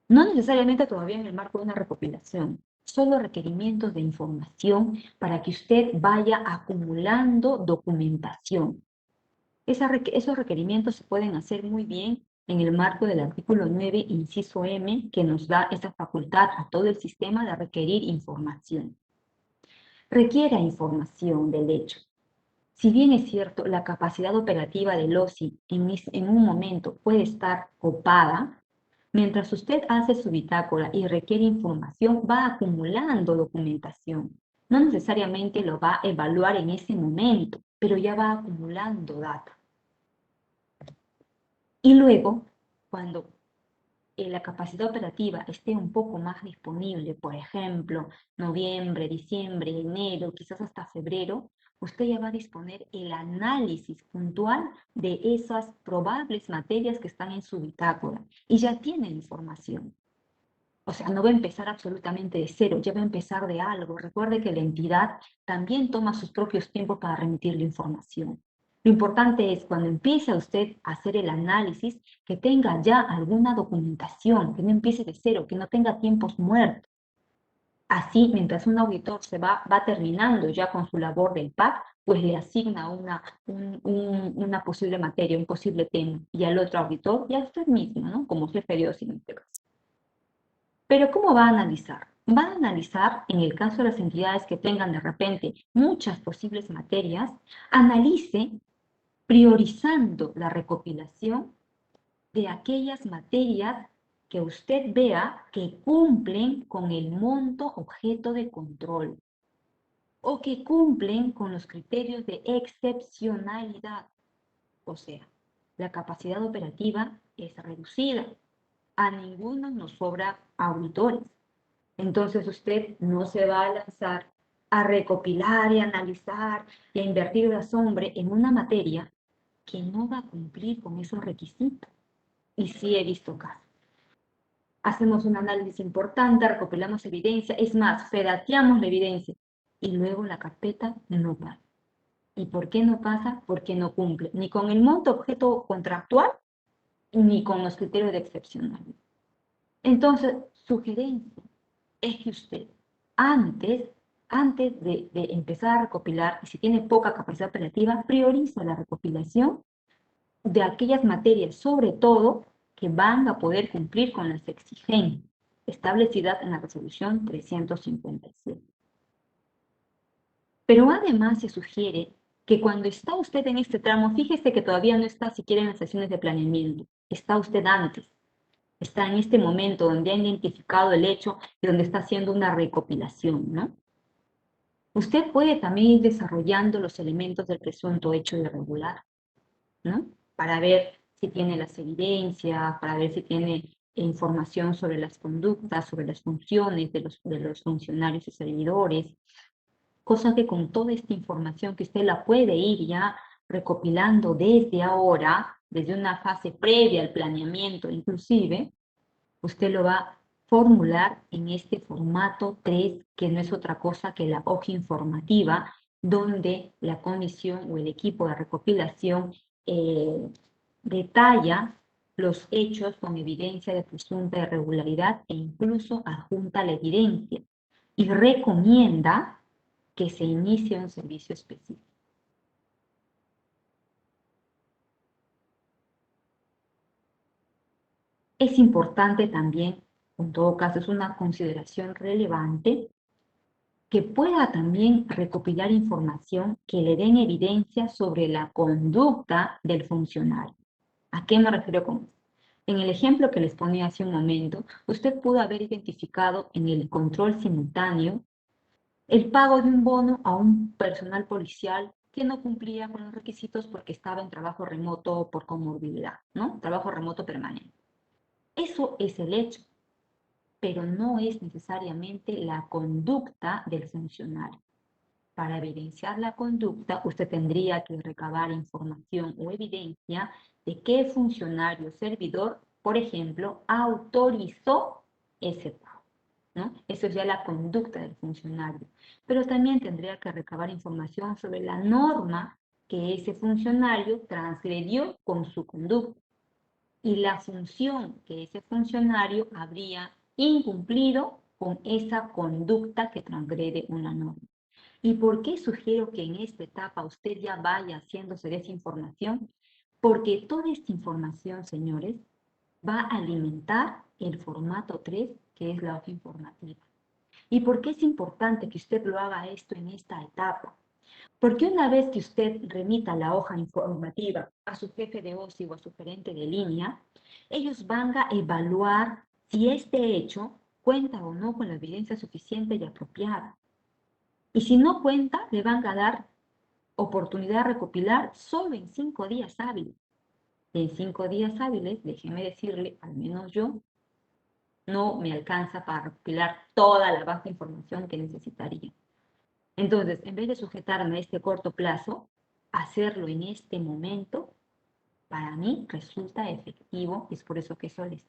No necesariamente todavía en el marco de una recopilación, solo requerimientos de información para que usted vaya acumulando documentación. Esos requerimientos se pueden hacer muy bien en el marco del artículo 9, inciso M, que nos da esa facultad a todo el sistema de requerir información. Requiera información del hecho. Si bien es cierto, la capacidad operativa del OSI en un momento puede estar copada, mientras usted hace su bitácora y requiere información, va acumulando documentación. No necesariamente lo va a evaluar en ese momento, pero ya va acumulando data. Y luego, cuando la capacidad operativa esté un poco más disponible, por ejemplo, noviembre, diciembre, enero, quizás hasta febrero, usted ya va a disponer el análisis puntual de esas probables materias que están en su bitácora y ya tiene información. O sea, no va a empezar absolutamente de cero, ya va a empezar de algo. Recuerde que la entidad también toma sus propios tiempos para remitir la información. Lo importante es cuando empiece usted a hacer el análisis, que tenga ya alguna documentación, que no empiece de cero, que no tenga tiempos muertos. Así, mientras un auditor va terminando ya con su labor del PAC, pues le asigna una posible materia, un posible tema, y al otro auditor, y a usted mismo, ¿no? Como jefe de OSI en este caso. Pero ¿cómo va a analizar? Va a analizar, en el caso de las entidades que tengan de repente muchas posibles materias, analice priorizando la recopilación de aquellas materias que usted vea que cumplen con el monto objeto de control o que cumplen con los criterios de excepcionalidad. O sea, la capacidad operativa es reducida. A ninguno nos sobra auditores. Entonces usted no se va a lanzar a recopilar y analizar y a invertir horas hombre en una materia que no va a cumplir con esos requisitos. Y sí he visto casos. Hacemos un análisis importante, recopilamos evidencia, es más, fedateamos la evidencia y luego la carpeta no pasa. ¿Y por qué no pasa? Porque no cumple ni con el monto objeto contractual ni con los criterios de excepcionalidad. Entonces, sugerencia es que usted, antes de empezar a recopilar, y si tiene poca capacidad operativa, prioriza la recopilación de aquellas materias, sobre todo, que van a poder cumplir con las exigencias establecidas en la resolución 357. Pero además se sugiere que cuando está usted en este tramo, fíjese que todavía no está siquiera en las sesiones de planeamiento, está usted antes. Está en este momento donde ha identificado el hecho y donde está haciendo una recopilación, ¿no? Usted puede también ir desarrollando los elementos del presunto hecho irregular, ¿no? Para ver si tiene las evidencias, para ver si tiene información sobre las conductas, sobre las funciones de los funcionarios y servidores, cosa que con toda esta información que usted la puede ir ya recopilando desde ahora, desde una fase previa al planeamiento inclusive, usted lo va a formular en este formato 3, que no es otra cosa que la hoja informativa, donde la comisión o el equipo de recopilación detalla los hechos con evidencia de presunta irregularidad e incluso adjunta la evidencia y recomienda que se inicie un servicio específico. Es importante también, en todo caso es una consideración relevante, que pueda también recopilar información que le den evidencia sobre la conducta del funcionario. ¿A qué me refiero con esto? En el ejemplo que les ponía hace un momento, usted pudo haber identificado en el control simultáneo el pago de un bono a un personal policial que no cumplía con los requisitos porque estaba en trabajo remoto por comorbilidad, ¿no? Trabajo remoto permanente. Eso es el hecho, pero no es necesariamente la conducta del funcionario. Para evidenciar la conducta, usted tendría que recabar información o evidencia de qué funcionario servidor, por ejemplo, autorizó ese pago, ¿no? Eso es ya la conducta del funcionario. Pero también tendría que recabar información sobre la norma que ese funcionario transgredió con su conducta y la función que ese funcionario habría incumplido con esa conducta que transgrede una norma. ¿Y por qué sugiero que en esta etapa usted ya vaya haciéndose de esa información? Porque toda esta información, señores, va a alimentar el formato 3, que es la hoja informativa. ¿Y por qué es importante que usted lo haga esto en esta etapa? Porque una vez que usted remita la hoja informativa a su jefe de OSI o a su gerente de línea, ellos van a evaluar si este hecho cuenta o no con la evidencia suficiente y apropiada. Y si no cuenta, le van a dar oportunidad de recopilar solo en 5 días hábiles. En 5 días hábiles, déjeme decirle, al menos yo, no me alcanza para recopilar toda la baja información que necesitaría. Entonces, en vez de sujetarme a este corto plazo, hacerlo en este momento, para mí resulta efectivo, y es por eso que eso les...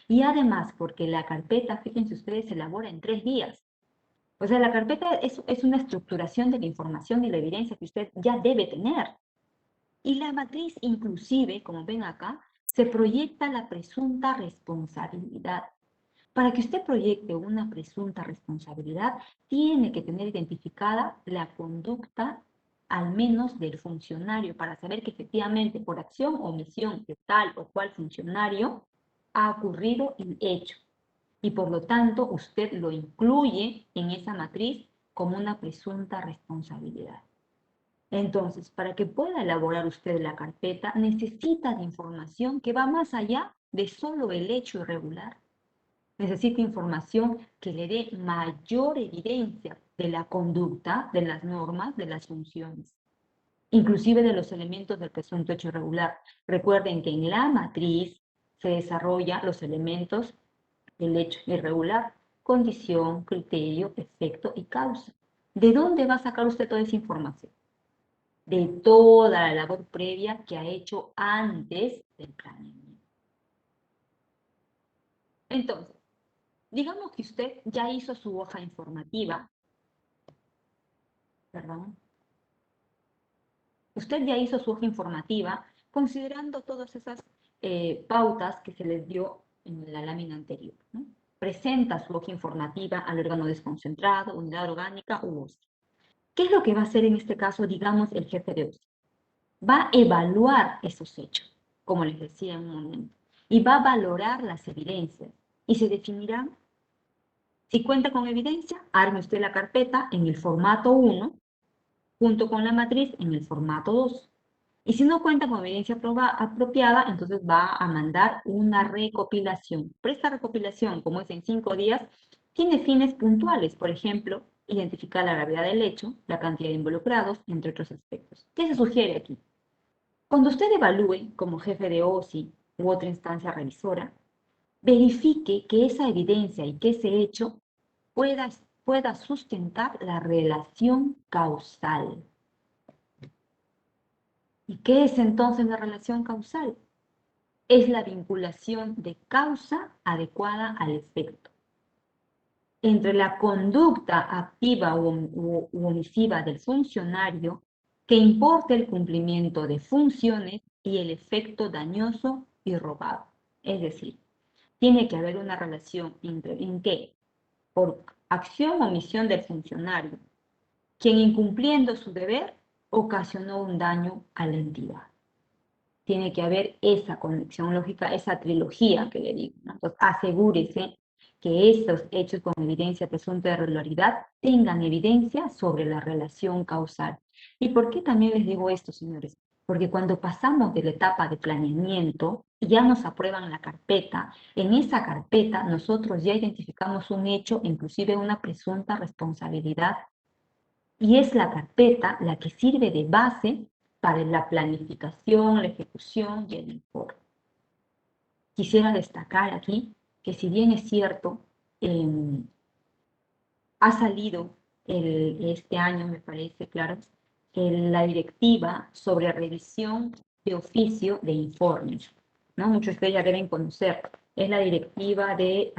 Y además, porque la carpeta, fíjense ustedes, se elabora en 3 días. O sea, la carpeta es una estructuración de la información y la evidencia que usted ya debe tener. Y la matriz, inclusive, como ven acá, se proyecta la presunta responsabilidad. Para que usted proyecte una presunta responsabilidad, tiene que tener identificada la conducta, al menos del funcionario, para saber que efectivamente por acción o omisión de tal o cual funcionario ha ocurrido el hecho. Y por lo tanto, usted lo incluye en esa matriz como una presunta responsabilidad. Entonces, para que pueda elaborar usted la carpeta, necesita de información que va más allá de solo el hecho irregular. Necesita información que le dé mayor evidencia de la conducta, de las normas, de las funciones, inclusive de los elementos del presunto hecho irregular. Recuerden que en la matriz se desarrollan los elementos del hecho irregular: condición, criterio, efecto y causa. ¿De dónde va a sacar usted toda esa información? De toda la labor previa que ha hecho antes del planeamiento. Entonces, digamos que usted ya hizo su hoja informativa, perdón, usted ya hizo su hoja informativa considerando todas esas pautas que se les dio en la lámina anterior, ¿no? Presenta su hoja informativa al órgano desconcentrado, unidad orgánica u OSI. ¿Qué es lo que va a hacer en este caso, digamos, el jefe de OSI? Va a evaluar esos hechos, como les decía en un momento, y va a valorar las evidencias y se definirán. Si cuenta con evidencia, arme usted la carpeta en el formato 1, junto con la matriz en el formato 2. Y si no cuenta con evidencia apropiada, entonces va a mandar una recopilación. Pero esta recopilación, como es en 5 días, tiene fines puntuales. Por ejemplo, identificar la gravedad del hecho, la cantidad de involucrados, entre otros aspectos. ¿Qué se sugiere aquí? Cuando usted evalúe como jefe de OSI u otra instancia revisora, verifique que esa evidencia y que ese hecho pueda sustentar la relación causal. ¿Y qué es entonces la relación causal? Es la vinculación de causa adecuada al efecto entre la conducta activa u omisiva del funcionario que importa el cumplimiento de funciones y el efecto dañoso y robado. Es decir, tiene que haber una relación en que, por acción o omisión del funcionario, quien incumpliendo su deber ocasionó un daño a la entidad. tiene que haber esa conexión lógica, esa trilogía que le digo, ¿no? Entonces, asegúrese que estos hechos con evidencia presunta de irregularidad tengan evidencia sobre la relación causal. ¿Y por qué también les digo esto, señores? Porque cuando pasamos de la etapa de planeamiento, ya nos aprueban la carpeta. En esa carpeta nosotros ya identificamos un hecho, inclusive una presunta responsabilidad. Y es la carpeta la que sirve de base para la planificación, la ejecución y el informe. Quisiera destacar aquí que si bien es cierto, ha salido este año, me parece, claro, la directiva sobre revisión de oficio de informes, ¿no? Muchos de ustedes ya deben conocer. Es la directiva de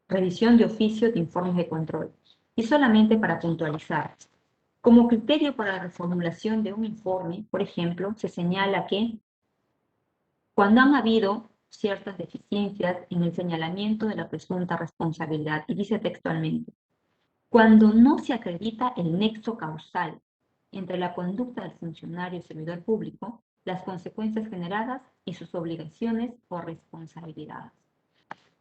revisión de oficio de informes de control. Y solamente para puntualizar, como criterio para la reformulación de un informe, por ejemplo, se señala que cuando han habido ciertas deficiencias en el señalamiento de la presunta responsabilidad, y dice textualmente, cuando no se acredita el nexo causal entre la conducta del funcionario servidor público, las consecuencias generadas y sus obligaciones o responsabilidades.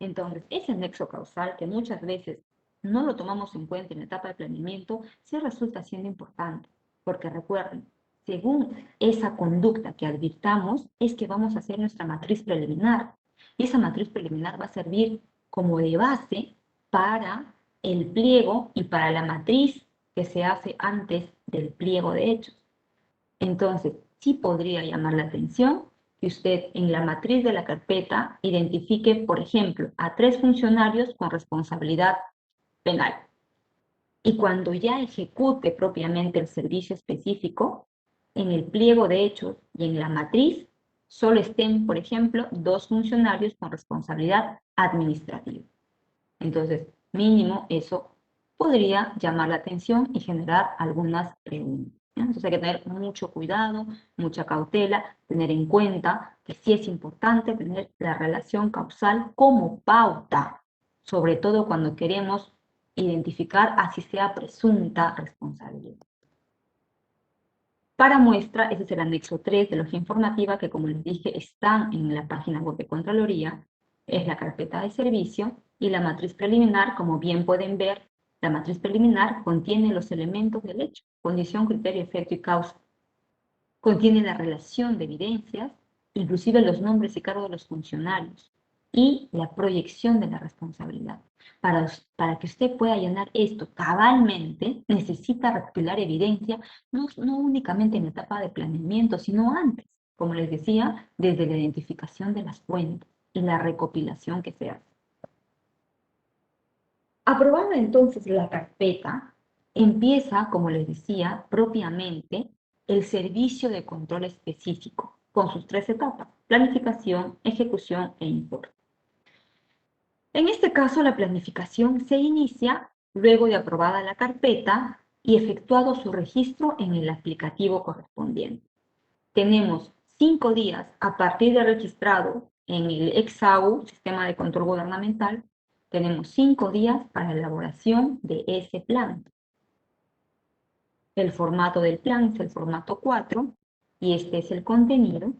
Entonces, ese nexo causal que muchas veces no lo tomamos en cuenta en la etapa de planeamiento, sí resulta siendo importante, porque recuerden, según esa conducta que advirtamos, es que vamos a hacer nuestra matriz preliminar. Y esa matriz preliminar va a servir como de base para el pliego y para la matriz que se hace antes del pliego de hechos. Entonces, sí podría llamar la atención que usted en la matriz de la carpeta identifique, por ejemplo, a 3 funcionarios con responsabilidad penal. Y cuando ya ejecute propiamente el servicio específico, en el pliego de hechos y en la matriz, solo estén, por ejemplo, 2 funcionarios con responsabilidad administrativa. Entonces, mínimo eso podría llamar la atención y generar algunas preguntas. Entonces hay que tener mucho cuidado, mucha cautela, tener en cuenta que sí es importante tener la relación causal como pauta, sobre todo cuando queremos identificar así sea presunta responsabilidad. Para muestra, ese es el anexo 3 de la hoja informativa que, como les dije, están en la página web de Contraloría, es la carpeta de servicio y la matriz preliminar, como bien pueden ver, la matriz preliminar contiene los elementos del hecho, condición, criterio, efecto y causa. Contiene la relación de evidencias, inclusive los nombres y cargos de los funcionarios y la proyección de la responsabilidad. Para que usted pueda llenar esto cabalmente, necesita recopilar evidencia, no únicamente en la etapa de planeamiento, sino antes, como les decía, desde la identificación de las fuentes y la recopilación que se hace. Aprobada entonces la carpeta, empieza, como les decía, propiamente el servicio de control específico, con sus 3 etapas, planificación, ejecución e informe. En este caso, la planificación se inicia luego de aprobada la carpeta y efectuado su registro en el aplicativo correspondiente. Tenemos 5 días a partir de registrado en el EXAU, Sistema de Control Gubernamental, tenemos 5 días para la elaboración de ese plan. El formato del plan es el formato 4 y este es el contenido.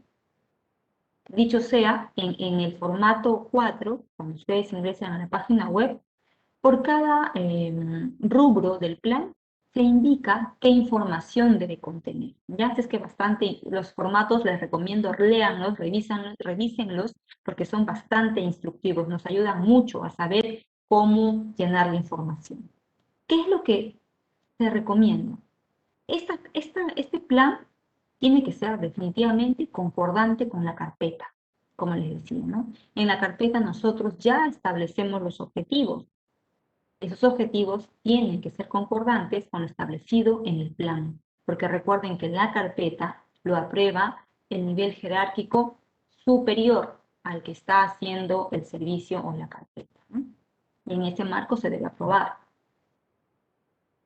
Dicho sea, en el formato 4, cuando ustedes ingresan a la página web, por cada rubro del plan se indica qué información debe contener. Ya es que bastante, los formatos les recomiendo, léanlos, revísenlos, porque son bastante instructivos, nos ayudan mucho a saber cómo llenar la información. ¿Qué es lo que se recomienda? Este plan tiene que ser definitivamente concordante con la carpeta, como les decía, ¿no? En la carpeta nosotros ya establecemos los objetivos. Esos objetivos tienen que ser concordantes con lo establecido en el plan, porque recuerden que la carpeta lo aprueba el nivel jerárquico superior al que está haciendo el servicio o la carpeta, ¿no? Y en ese marco se debe aprobar.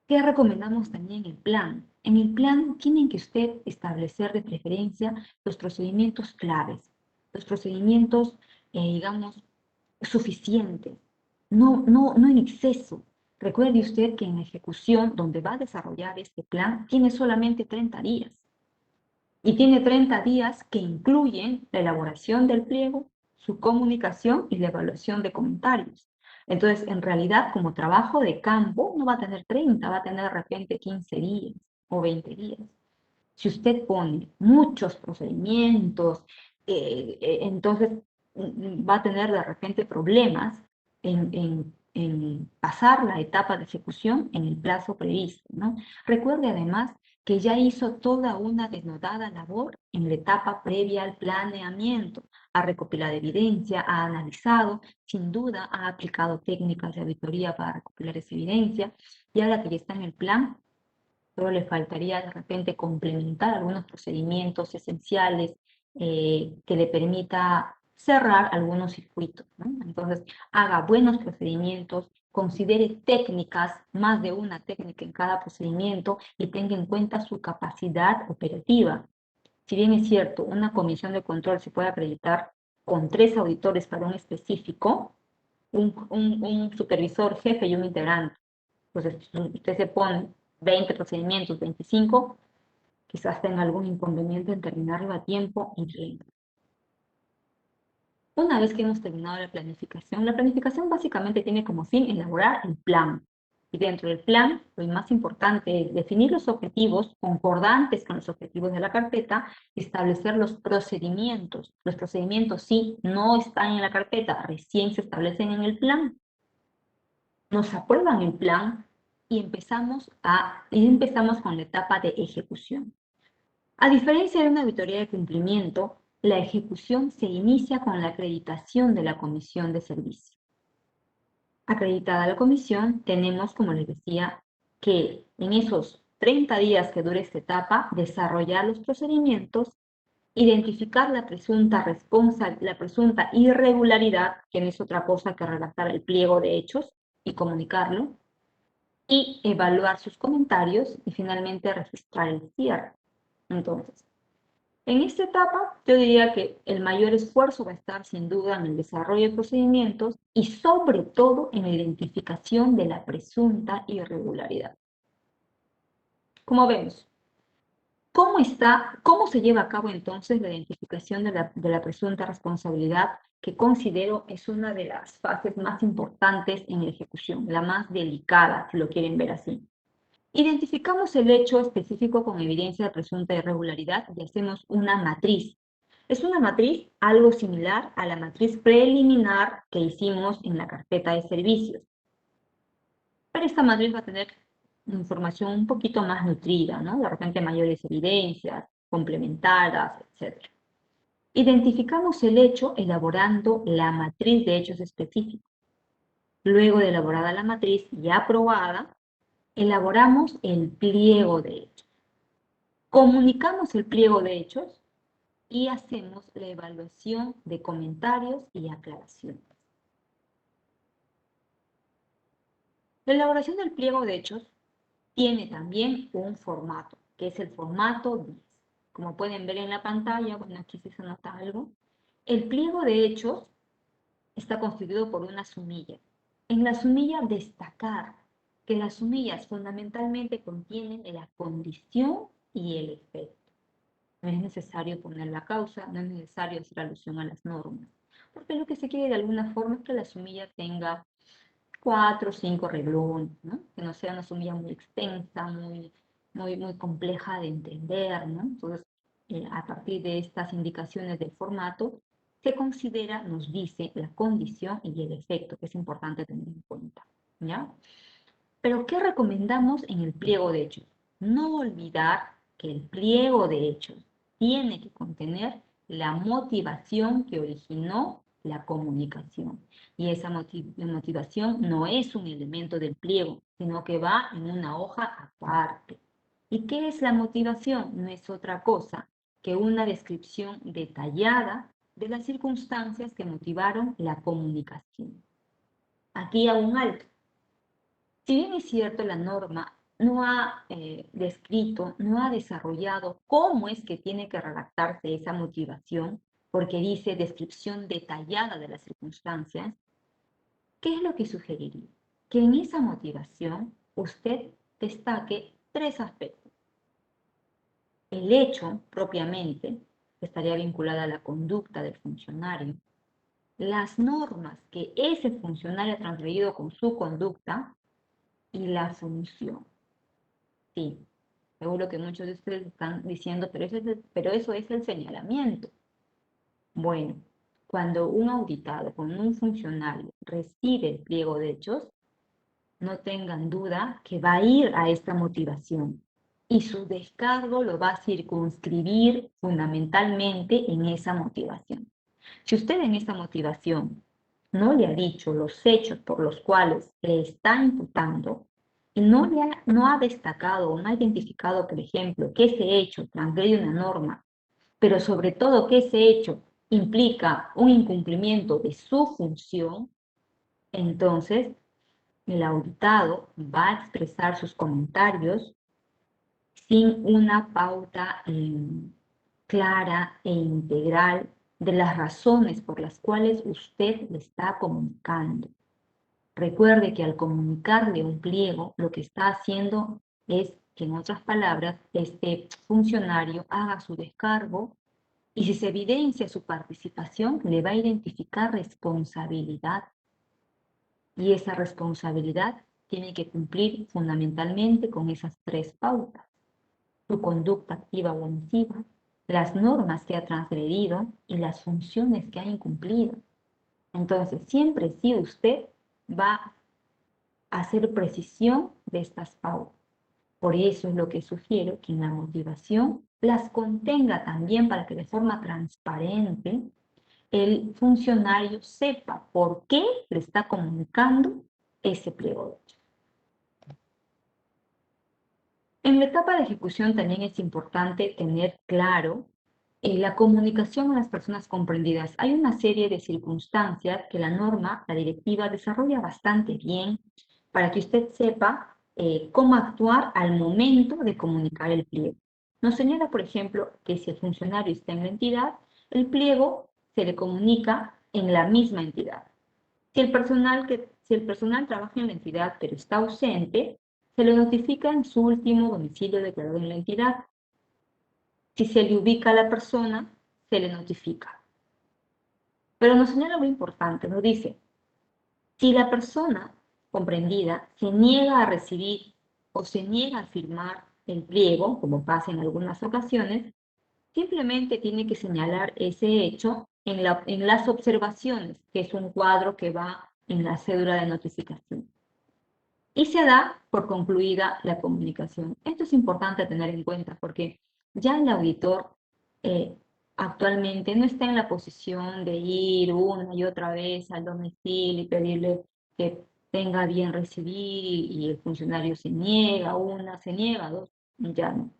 ¿Qué recomendamos también en el plan? En el plan tienen que usted establecer de preferencia los procedimientos claves, los procedimientos, digamos, suficientes, no en exceso. Recuerde usted que en la ejecución, donde va a desarrollar este plan, tiene solamente 30 días. Y tiene 30 días que incluyen la elaboración del pliego, su comunicación y la evaluación de comentarios. Entonces, en realidad, como trabajo de campo, no va a tener 30, va a tener de repente 15 días o 20 días. Si usted pone muchos procedimientos, entonces va a tener de repente problemas en pasar la etapa de ejecución en el plazo previsto, ¿no? Recuerde además que ya hizo toda una denodada labor en la etapa previa al planeamiento, ha recopilado evidencia, ha analizado, sin duda ha aplicado técnicas de auditoría para recopilar esa evidencia, y ahora que ya está en el plan, solo le faltaría de repente complementar algunos procedimientos esenciales que le permita cerrar algunos circuitos, ¿no? Entonces, haga buenos procedimientos, considere técnicas, más de una técnica en cada procedimiento y tenga en cuenta su capacidad operativa. Si bien es cierto, una comisión de control se puede acreditar con 3 auditores para un específico, un supervisor jefe y un integrante. Entonces, usted se pone 20 procedimientos, 25, quizás tenga algún inconveniente en terminarlo a tiempo y bien. Una vez que hemos terminado la planificación básicamente tiene como fin elaborar el plan. Y dentro del plan, lo más importante es definir los objetivos concordantes con los objetivos de la carpeta y establecer los procedimientos. Los procedimientos sí no están en la carpeta, recién se establecen en el plan. Nos aprueban el plan y empezamos con la etapa de ejecución. A diferencia de una auditoría de cumplimiento, la ejecución se inicia con la acreditación de la comisión de servicio. Acreditada la comisión, tenemos, como les decía, que en esos 30 días que dure esta etapa, desarrollar los procedimientos, identificar la presunta irregularidad, que no es otra cosa que redactar el pliego de hechos y comunicarlo, y evaluar sus comentarios y finalmente registrar el cierre. Entonces, en esta etapa yo diría que el mayor esfuerzo va a estar sin duda en el desarrollo de procedimientos y sobre todo en la identificación de la presunta irregularidad. Como vemos, ¿cómo se lleva a cabo entonces la identificación de la presunta responsabilidad, que considero es una de las fases más importantes en la ejecución, la más delicada, si lo quieren ver así? Identificamos el hecho específico con evidencia de presunta irregularidad y hacemos una matriz. Es una matriz algo similar a la matriz preliminar que hicimos en la carpeta de servicios. Pero esta matriz va a tener información un poquito más nutrida, ¿no? De repente mayores evidencias, complementadas, etc. Identificamos el hecho elaborando la matriz de hechos específicos. Luego de elaborada la matriz y aprobada, elaboramos el pliego de hechos. Comunicamos el pliego de hechos y hacemos la evaluación de comentarios y aclaraciones. La elaboración del pliego de hechos tiene también un formato, que es el formato 10. Como pueden ver en la pantalla, bueno, aquí sí se nota algo. El pliego de hechos está constituido por una sumilla. En la sumilla destacar que las sumillas fundamentalmente contienen la condición y el efecto. No es necesario poner la causa, no es necesario hacer alusión a las normas, porque lo que se quiere de alguna forma es que la sumilla tenga 4 o 5 renglones, ¿no? Que no sea una sumilla muy extensa, muy compleja de entender, ¿no? Entonces, a partir de estas indicaciones del formato, se considera, nos dice, la condición y el efecto, que es importante tener en cuenta, ¿ya? Pero, ¿qué recomendamos en el pliego de hechos? No olvidar que el pliego de hechos tiene que contener la motivación que originó la comunicación. Y esa motivación no es un elemento del pliego, sino que va en una hoja aparte. ¿Y qué es la motivación? No es otra cosa que una descripción detallada de las circunstancias que motivaron la comunicación. Aquí hago un alto. Si bien es cierto, la norma no ha descrito, no ha desarrollado cómo es que tiene que redactarse esa motivación, porque dice descripción detallada de las circunstancias, ¿qué es lo que sugeriría? Que en esa motivación usted destaque 3 aspectos. el hecho propiamente estaría vinculado a la conducta del funcionario, las normas que ese funcionario ha transgredido con su conducta y la función. Sí, seguro que muchos de ustedes están diciendo, pero eso es el señalamiento. Bueno, cuando un auditado con un funcionario recibe el pliego de hechos, no tengan duda que va a ir a esta motivación y su descargo lo va a circunscribir fundamentalmente en esa motivación. Si usted en esta motivación no le ha dicho los hechos por los cuales le está imputando y no ha destacado o no ha identificado, por ejemplo, que ese hecho transgrede una norma, pero sobre todo que ese hecho implica un incumplimiento de su función, entonces el auditado va a expresar sus comentarios sin una pauta clara e integral de las razones por las cuales usted le está comunicando. Recuerde que al comunicarle un pliego, lo que está haciendo es que, en otras palabras, este funcionario haga su descargo y si se evidencia su participación, le va a identificar responsabilidad. Y esa responsabilidad tiene que cumplir fundamentalmente con esas tres pautas: su conducta activa o omisiva, las normas que ha transgredido y las funciones que ha incumplido. Entonces, siempre sí usted va a hacer precisión de estas pautas. Por eso es lo que sugiero que en la motivación las contenga también para que de forma transparente el funcionario sepa por qué le está comunicando ese pliego de hechos. En la etapa de ejecución también es importante tener claro la comunicación a las personas comprendidas. Hay una serie de circunstancias que la norma, la directiva, desarrolla bastante bien para que usted sepa cómo actuar al momento de comunicar el pliego. Nos señala, por ejemplo, que si el funcionario está en la entidad, el pliego se le comunica en la misma entidad. Si el personal trabaja en la entidad pero está ausente, se le notifica en su último domicilio declarado en la entidad. Si se le ubica a la persona, se le notifica. Pero nos señala algo importante, nos dice, si la persona comprendida se niega a recibir o se niega a firmar el pliego, como pasa en algunas ocasiones, simplemente tiene que señalar ese hecho en las observaciones, que es un cuadro que va en la cédula de notificación. Y se da por concluida la comunicación. Esto es importante tener en cuenta porque ya el auditor actualmente no está en la posición de ir una y otra vez al domicilio y pedirle que tenga bien recibir y el funcionario se niega una, se niega dos, ya no.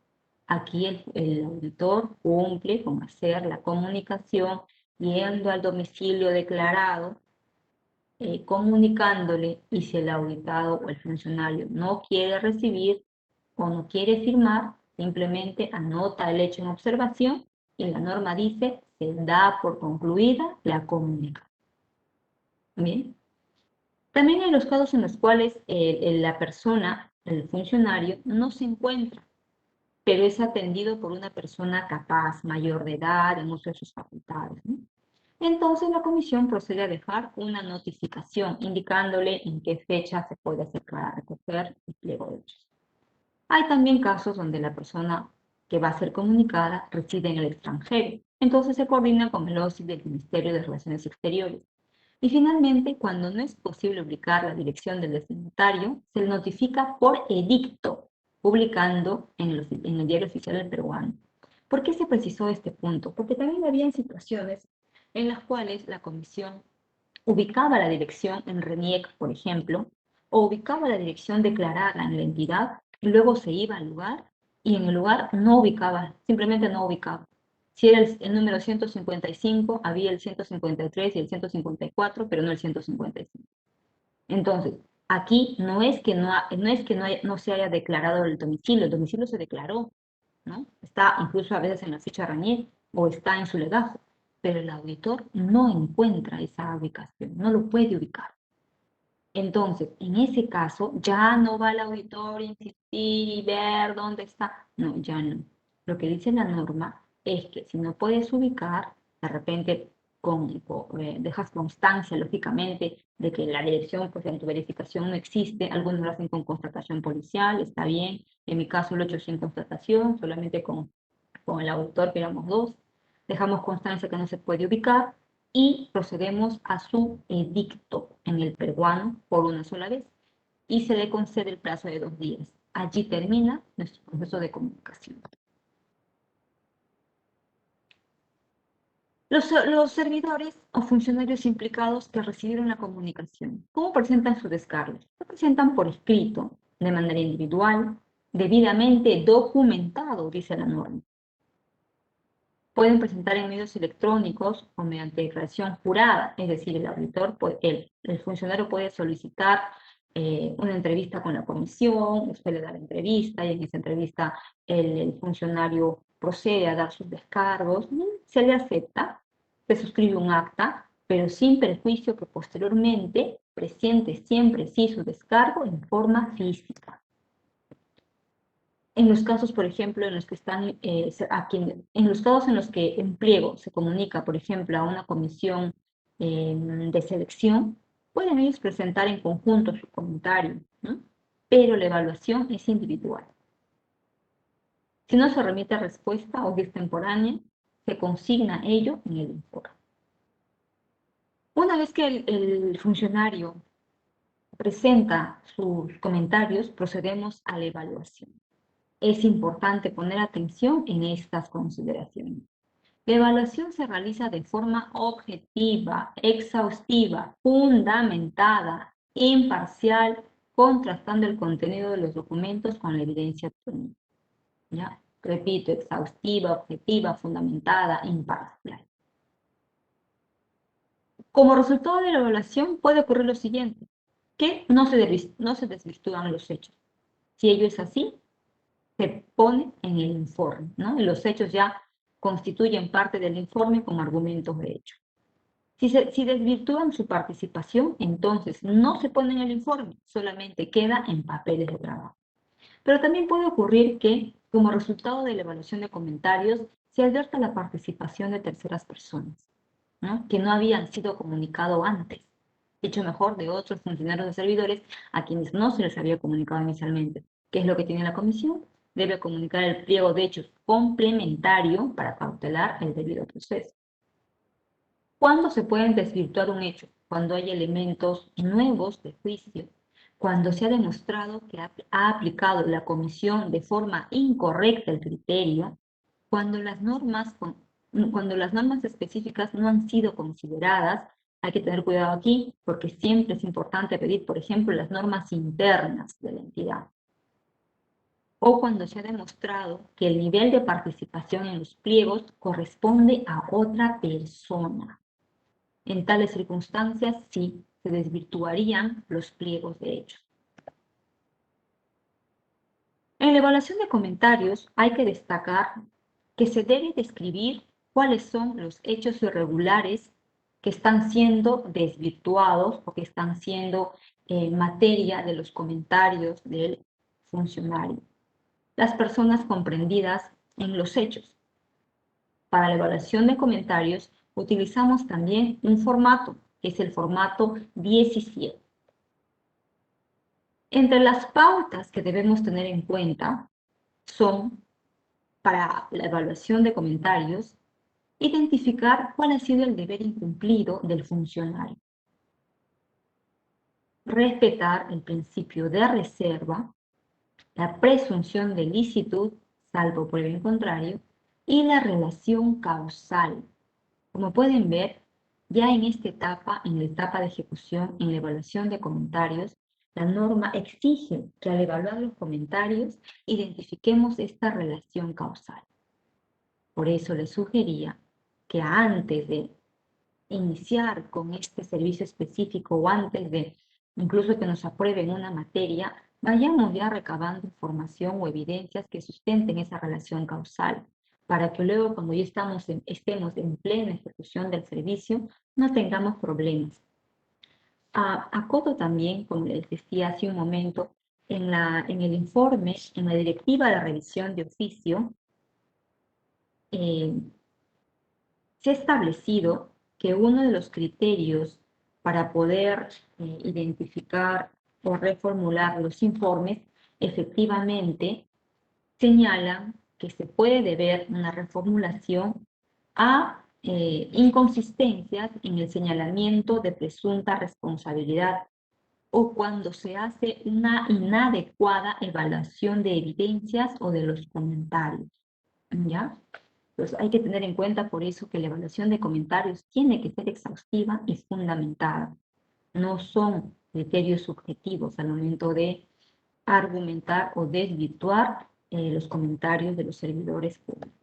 Aquí el auditor cumple con hacer la comunicación yendo al domicilio declarado, comunicándole, y si el auditado o el funcionario no quiere recibir o no quiere firmar, simplemente anota el hecho en observación y la norma dice se da por concluida la comunicación. Bien. También hay los casos en los cuales la persona, el funcionario, no se encuentra, pero es atendido por una persona capaz, mayor de edad, en uso de sus facultades, ¿no? Entonces la comisión procede a dejar una notificación indicándole en qué fecha se puede acercar a recoger el pliego de hechos. Hay también casos donde la persona que va a ser comunicada reside en el extranjero. Entonces se coordina con el OSIP del Ministerio de Relaciones Exteriores. Y finalmente, cuando no es posible ubicar la dirección del destinatario, se le notifica por edicto, publicando en el Diario Oficial del Peruano. ¿Por qué se precisó este punto? Porque también había situaciones en las cuales la comisión ubicaba la dirección en RENIEC, por ejemplo, o ubicaba la dirección declarada en la entidad, y luego se iba al lugar, y en el lugar no ubicaba, simplemente no ubicaba. Si era el número 155, había el 153 y el 154, pero no el 155. Entonces, aquí no es que no se haya declarado el domicilio se declaró, ¿no? Está incluso a veces en la ficha RANIEC o está en su legajo, pero el auditor no encuentra esa ubicación, no lo puede ubicar. Entonces, en ese caso, ya no va el auditor a insistir y ver dónde está. No, ya no. Lo que dice la norma es que si no puedes ubicar, de repente dejas constancia, lógicamente, de que la dirección, pues en tu verificación no existe. Algunos lo hacen con constatación policial, está bien. En mi caso lo he hecho sin constatación, solamente con el autor, que éramos dos. Dejamos constancia que no se puede ubicar y procedemos a su edicto en el peruano por una sola vez y se le concede el plazo de 2 días. Allí termina nuestro proceso de comunicación. Los servidores o funcionarios implicados que recibieron la comunicación, ¿cómo presentan su descargo? Lo presentan por escrito, de manera individual, debidamente documentado, dice la norma. Pueden presentar en medios electrónicos o mediante declaración jurada, es decir, el auditor, el funcionario puede solicitar una entrevista con la comisión, usted le da la entrevista y en esa entrevista el funcionario procede a dar sus descargos, se le acepta, se suscribe un acta, pero sin perjuicio que posteriormente presente siempre sí su descargo en forma física. En los casos, por ejemplo, en los que en los casos en los que en pliego se comunica, por ejemplo, a una comisión de selección, pueden ellos presentar en conjunto su comentario, ¿no? Pero la evaluación es individual. Si no se remite respuesta o es extemporánea, se consigna ello en el informe. Una vez que el funcionario presenta sus comentarios, procedemos a la evaluación. Es importante poner atención en estas consideraciones. La evaluación se realiza de forma objetiva, exhaustiva, fundamentada, imparcial, contrastando el contenido de los documentos con la evidencia obtenida. ¿Ya? Repito, exhaustiva, objetiva, fundamentada, imparcial. Como resultado de la evaluación puede ocurrir lo siguiente, que no se desvirtúan los hechos. Si ello es así, se pone en el informe, ¿no? Y los hechos ya constituyen parte del informe como argumentos de hecho. Si desvirtúan su participación, entonces no se pone en el informe, solamente queda en papeles de trabajo. Pero también puede ocurrir que, como resultado de la evaluación de comentarios, se advierta la participación de terceras personas, ¿no? Que no habían sido comunicado antes. Dicho mejor, de otros funcionarios de servidores a quienes no se les había comunicado inicialmente. ¿Qué es lo que tiene la comisión? Debe comunicar el pliego de hechos complementario para cautelar el debido proceso. ¿Cuándo se pueden desvirtuar un hecho? Cuando hay elementos nuevos de juicio, cuando se ha demostrado que ha aplicado la comisión de forma incorrecta el criterio, cuando las normas específicas no han sido consideradas. Hay que tener cuidado aquí porque siempre es importante pedir, por ejemplo, las normas internas de la entidad. O cuando se ha demostrado que el nivel de participación en los pliegos corresponde a otra persona. En tales circunstancias, sí, se desvirtuarían los pliegos de hechos. En la evaluación de comentarios hay que destacar que se debe describir cuáles son los hechos irregulares que están siendo desvirtuados o que están siendo materia de los comentarios del funcionario. Las personas comprendidas en los hechos. Para la evaluación de comentarios utilizamos también un formato, que es el formato 17. Entre las pautas que debemos tener en cuenta son, para la evaluación de comentarios, identificar cuál ha sido el deber incumplido del funcionario. Respetar el principio de reserva, la presunción de licitud, salvo prueba en contrario, y la relación causal. Como pueden ver, ya en esta etapa, en la etapa de ejecución, en la evaluación de comentarios, la norma exige que al evaluar los comentarios identifiquemos esta relación causal. Por eso les sugería que antes de iniciar con este servicio específico o antes de incluso que nos aprueben una materia, vayamos ya recabando información o evidencias que sustenten esa relación causal, para que luego cuando ya estemos en plena ejecución del servicio, no tengamos problemas. Acoto también, como les decía hace un momento, en el informe, en la directiva de revisión de oficio, se ha establecido que uno de los criterios para poder identificar o reformular los informes efectivamente señalan que se puede deber una reformulación a inconsistencias en el señalamiento de presunta responsabilidad o cuando se hace una inadecuada evaluación de evidencias o de los comentarios, ¿ya? Entonces hay que tener en cuenta por eso que la evaluación de comentarios tiene que ser exhaustiva y fundamentada. No son criterios subjetivos al momento de argumentar o desvirtuar los comentarios de los servidores públicos.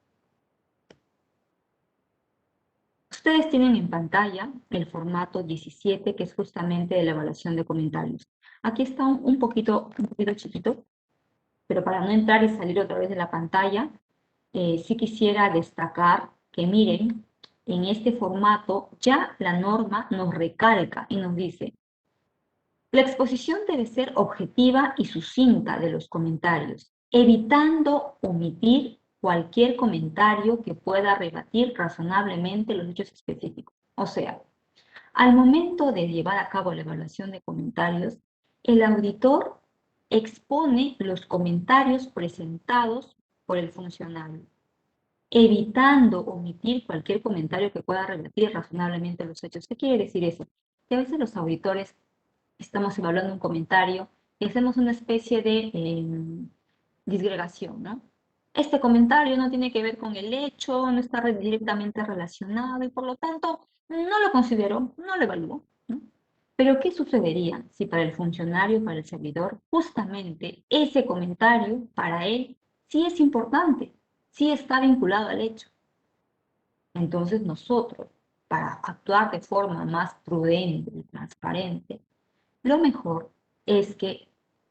Ustedes tienen en pantalla el formato 17, que es justamente de la evaluación de comentarios. Aquí está un poquito chiquito, pero para no entrar y salir otra vez de la pantalla, sí quisiera destacar que miren, en este formato ya la norma nos recalca y nos dice: la exposición debe ser objetiva y sucinta de los comentarios, evitando omitir cualquier comentario que pueda rebatir razonablemente los hechos específicos. O sea, al momento de llevar a cabo la evaluación de comentarios, el auditor expone los comentarios presentados por el funcionario, evitando omitir cualquier comentario que pueda rebatir razonablemente los hechos. ¿Qué quiere decir eso? Que a veces los auditores estamos evaluando un comentario y hacemos una especie de disgregación, ¿no? Este comentario no tiene que ver con el hecho, no está directamente relacionado y por lo tanto no lo considero, no lo evalúo, ¿no? Pero ¿qué sucedería si para el funcionario, para el servidor, justamente ese comentario para él sí es importante, sí está vinculado al hecho? Entonces nosotros, para actuar de forma más prudente y transparente, lo mejor es que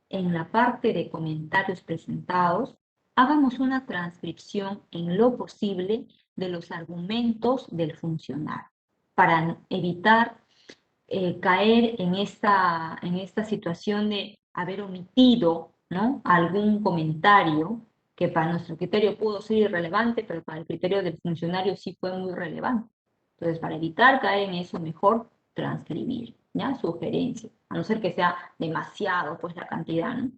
en la parte de comentarios presentados hagamos una transcripción en lo posible de los argumentos del funcionario para evitar caer en esta situación de haber omitido, ¿no?, algún comentario que para nuestro criterio pudo ser irrelevante, pero para el criterio del funcionario sí fue muy relevante. Entonces, para evitar caer en eso, mejor transcribir, ¿ya? Sugerencia, a no ser que sea demasiado, pues, la cantidad, ¿no?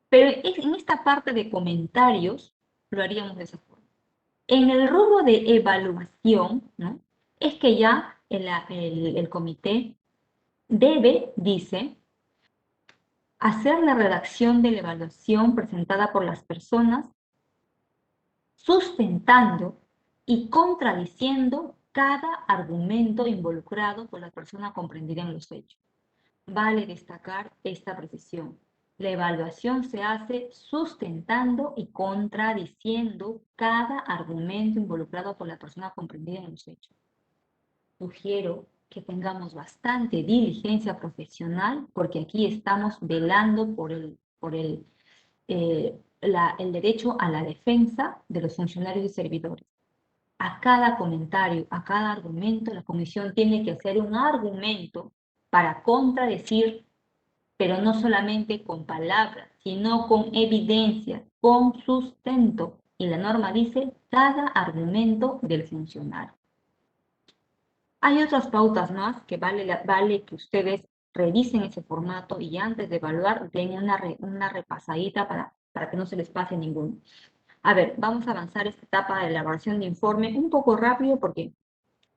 Pero en esta parte de comentarios lo haríamos de esa forma. En el rubro de evaluación, ¿no?, es que ya el comité debe, dice, hacer la redacción de la evaluación presentada por las personas, sustentando y contradiciendo cada argumento involucrado por la persona comprendida en los hechos. Vale destacar esta precisión. La evaluación se hace sustentando y contradiciendo cada argumento involucrado por la persona comprendida en los hechos. Sugiero que tengamos bastante diligencia profesional porque aquí estamos velando por el derecho a la defensa de los funcionarios y servidores. A cada comentario, a cada argumento, la comisión tiene que hacer un argumento para contradecir, pero no solamente con palabras, sino con evidencia, con sustento. Y la norma dice cada argumento del funcionario. Hay otras pautas más que vale que ustedes revisen ese formato y antes de evaluar den una repasadita para que no se les pase ninguno. A ver, vamos a avanzar esta etapa de elaboración de informe un poco rápido porque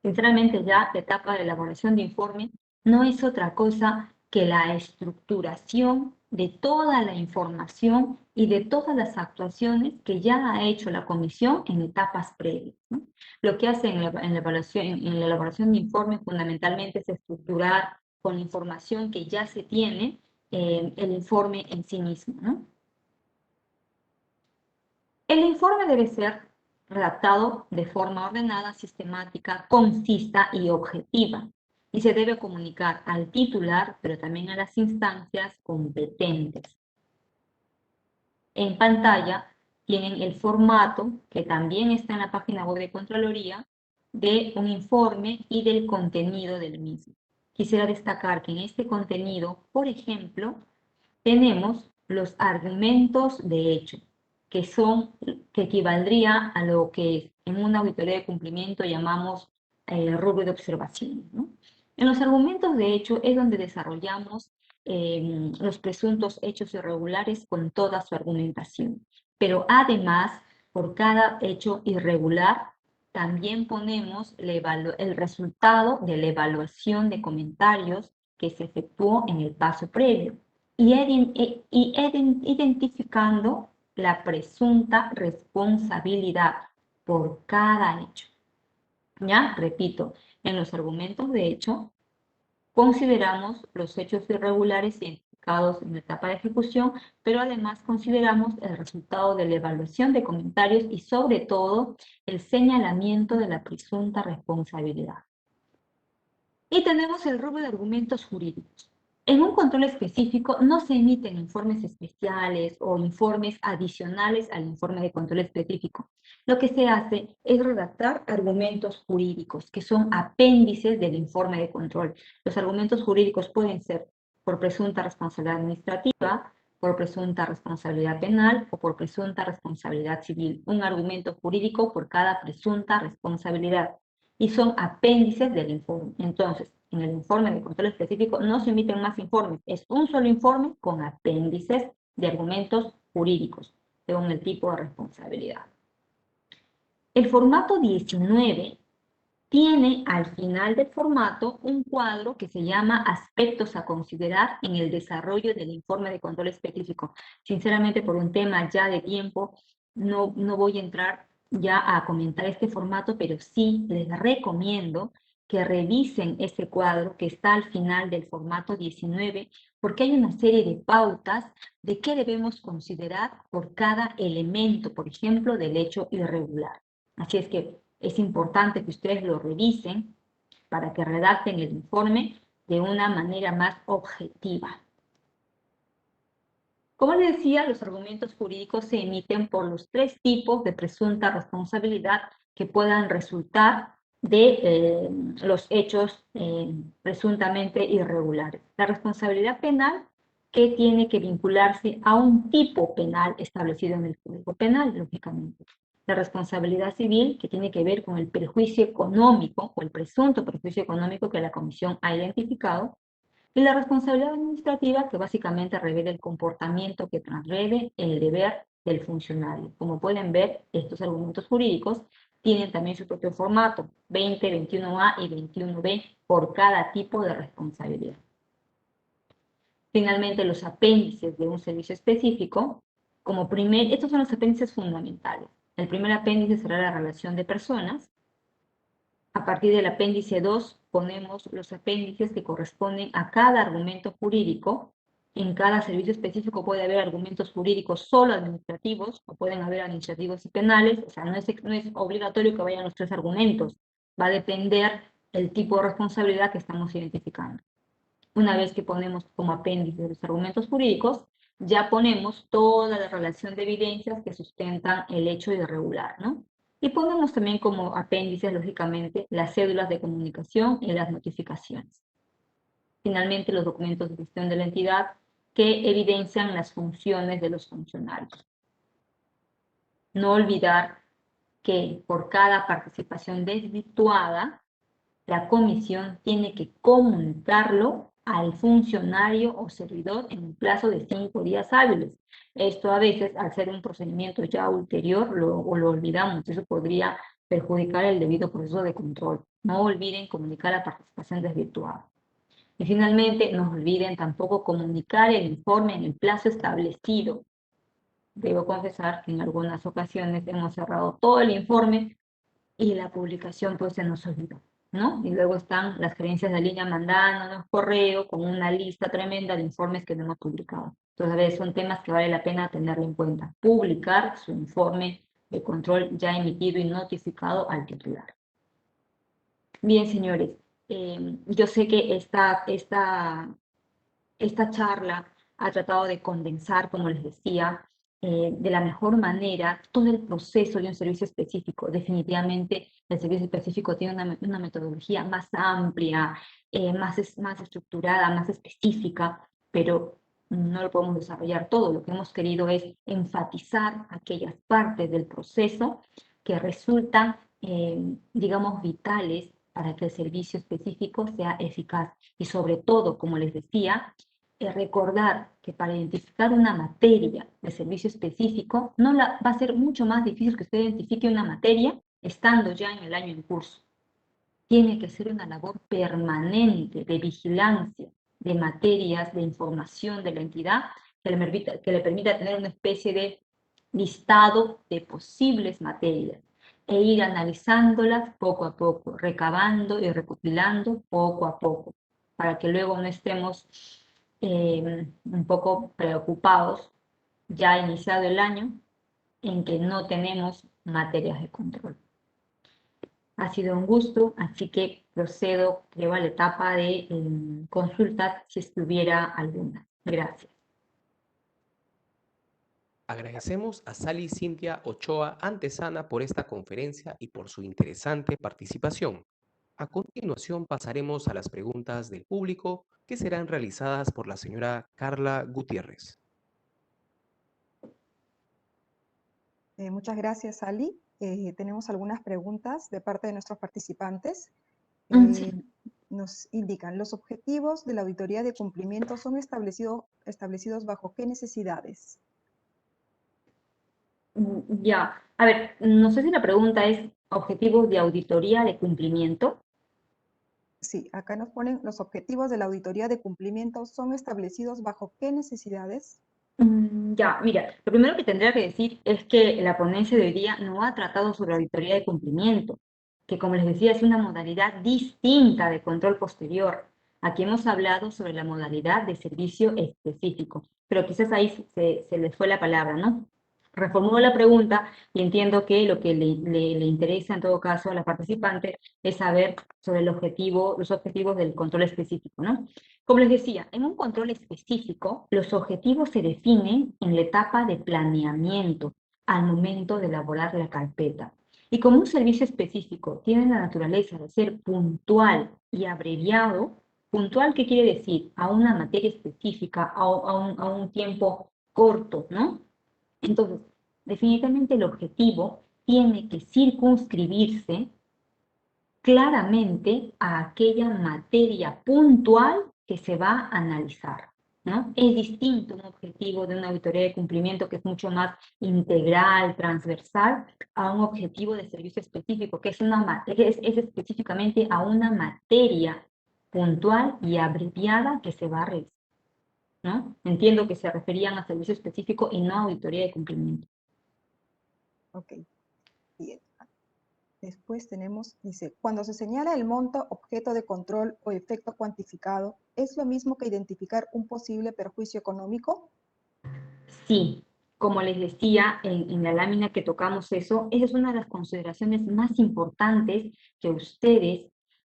sinceramente ya la etapa de elaboración de informe no es otra cosa que la estructuración de toda la información y de todas las actuaciones que ya ha hecho la comisión en etapas previas, ¿no? Lo que hace en la elaboración de informe fundamentalmente es estructurar con la información que ya se tiene el informe en sí mismo, ¿no? El informe debe ser redactado de forma ordenada, sistemática, concisa y objetiva, y se debe comunicar al titular, pero también a las instancias competentes. En pantalla tienen el formato, que también está en la página web de Contraloría, de un informe y del contenido del mismo. Quisiera destacar que en este contenido, por ejemplo, tenemos los argumentos de hecho. que equivaldría a lo que en una auditoría de cumplimiento llamamos rubro de observación, ¿no? En los argumentos de hecho es donde desarrollamos los presuntos hechos irregulares con toda su argumentación. Pero además, por cada hecho irregular, también ponemos el resultado de la evaluación de comentarios que se efectuó en el paso previo y identificando la presunta responsabilidad por cada hecho. Ya, repito, en los argumentos de hecho, consideramos los hechos irregulares identificados en la etapa de ejecución, pero además consideramos el resultado de la evaluación de comentarios y sobre todo el señalamiento de la presunta responsabilidad. Y tenemos el rubro de argumentos jurídicos. En un control específico no se emiten informes especiales o informes adicionales al informe de control específico. Lo que se hace es redactar argumentos jurídicos, que son apéndices del informe de control. Los argumentos jurídicos pueden ser por presunta responsabilidad administrativa, por presunta responsabilidad penal o por presunta responsabilidad civil. Un argumento jurídico por cada presunta responsabilidad. Y son apéndices del informe. Entonces, en el informe de control específico no se emiten más informes, es un solo informe con apéndices de argumentos jurídicos, según el tipo de responsabilidad. El formato 19 tiene al final del formato un cuadro que se llama aspectos a considerar en el desarrollo del informe de control específico. Sinceramente, por un tema ya de tiempo, no voy a entrar ya a comentar este formato, pero sí les recomiendo que revisen este cuadro que está al final del formato 19, porque hay una serie de pautas de qué debemos considerar por cada elemento, por ejemplo, del hecho irregular. Así es que es importante que ustedes lo revisen para que redacten el informe de una manera más objetiva. Como les decía, los argumentos jurídicos se emiten por los tres tipos de presunta responsabilidad que puedan resultar de los hechos presuntamente irregulares. La responsabilidad penal, que tiene que vincularse a un tipo penal establecido en el Código Penal, lógicamente. La responsabilidad civil, que tiene que ver con el perjuicio económico o el presunto perjuicio económico que la Comisión ha identificado. Y la responsabilidad administrativa, que básicamente revela el comportamiento que transgrede el deber del funcionario. Como pueden ver, estos argumentos jurídicos tienen también su propio formato, 20, 21A y 21B, por cada tipo de responsabilidad. Finalmente, los apéndices de un servicio específico, estos son los apéndices fundamentales. El primer apéndice será la relación de personas. A partir del apéndice 2 ponemos los apéndices que corresponden a cada argumento jurídico. En cada servicio específico puede haber argumentos jurídicos solo administrativos, o pueden haber administrativos y penales. O sea, no es obligatorio que vayan los tres argumentos. Va a depender el tipo de responsabilidad que estamos identificando. Una vez que ponemos como apéndice los argumentos jurídicos, ya ponemos toda la relación de evidencias que sustentan el hecho irregular, ¿no? Y ponemos también como apéndices, lógicamente, las cédulas de comunicación y las notificaciones. Finalmente, los documentos de gestión de la entidad que evidencian las funciones de los funcionarios. No olvidar que por cada participación desvirtuada, la comisión tiene que comunicarlo al funcionario o servidor en un plazo de 5 días hábiles. Esto a veces, al ser un procedimiento ya ulterior, lo olvidamos. Eso podría perjudicar el debido proceso de control. No olviden comunicar la participación desvirtuada. Y finalmente, no olviden tampoco comunicar el informe en el plazo establecido. Debo confesar que en algunas ocasiones hemos cerrado todo el informe y la publicación pues se nos olvidó, ¿no? Y luego están las gerencias de línea mandándonos correo con una lista tremenda de informes que no hemos publicado. Entonces, a veces son temas que vale la pena tenerlo en cuenta. Publicar su informe de control ya emitido y notificado al titular. Bien, señores, yo sé que esta charla ha tratado de condensar, como les decía, de la mejor manera todo el proceso de un servicio específico. Definitivamente el servicio específico tiene una metodología más amplia, más estructurada, más específica, pero no lo podemos desarrollar todo. Lo que hemos querido es enfatizar aquellas partes del proceso que resultan, digamos, vitales para que el servicio específico sea eficaz. Y sobre todo, como les decía, recordar que para identificar una materia de servicio específico, va a ser mucho más difícil que usted identifique una materia estando ya en el año en curso. Tiene que ser una labor permanente de vigilancia de materias, de información de la entidad, que le permita tener una especie de listado de posibles materias e ir analizándolas poco a poco, recabando y recopilando poco a poco, para que luego no estemos un poco preocupados, ya iniciado el año, en que no tenemos materias de control. Ha sido un gusto, así que procedo, creo, a la etapa de consultas si estuviera alguna. Gracias. Agradecemos a Sally Cintia Ochoa Antesana por esta conferencia y por su interesante participación. A continuación pasaremos a las preguntas del público que serán realizadas por la señora Carla Gutiérrez. Muchas gracias, Ali. Tenemos algunas preguntas de parte de nuestros participantes. Sí. Nos indican, ¿los objetivos de la auditoría de cumplimiento son establecidos bajo qué necesidades? Ya, a ver, no sé si la pregunta es objetivos de auditoría de cumplimiento. Sí, acá nos ponen, ¿los objetivos de la auditoría de cumplimiento son establecidos bajo qué necesidades? Ya, mira, lo primero que tendría que decir es que la ponencia de hoy día no ha tratado sobre auditoría de cumplimiento, que como les decía es una modalidad distinta de control posterior. Aquí hemos hablado sobre la modalidad de servicio específico, pero quizás ahí se les fue la palabra, ¿no? Reformulo la pregunta y entiendo que lo que le interesa en todo caso a la participante es saber sobre los objetivos del control específico, ¿no? Como les decía, en un control específico, los objetivos se definen en la etapa de planeamiento al momento de elaborar la carpeta. Y como un servicio específico tiene la naturaleza de ser puntual y abreviado, puntual, ¿qué quiere decir? A una materia específica, a un tiempo corto, ¿no? Entonces, definitivamente el objetivo tiene que circunscribirse claramente a aquella materia puntual que se va a analizar, ¿no? Es distinto un objetivo de una auditoría de cumplimiento que es mucho más integral, transversal, a un objetivo de servicio específico, que es específicamente a una materia puntual y abreviada que se va a revisar, ¿no? Entiendo que se referían a servicio específico y no a auditoría de cumplimiento. Ok, bien. Después tenemos, dice, cuando se señala el monto, objeto de control o efecto cuantificado, ¿es lo mismo que identificar un posible perjuicio económico? Sí, como les decía en la lámina que tocamos eso, esa es una de las consideraciones más importantes que ustedes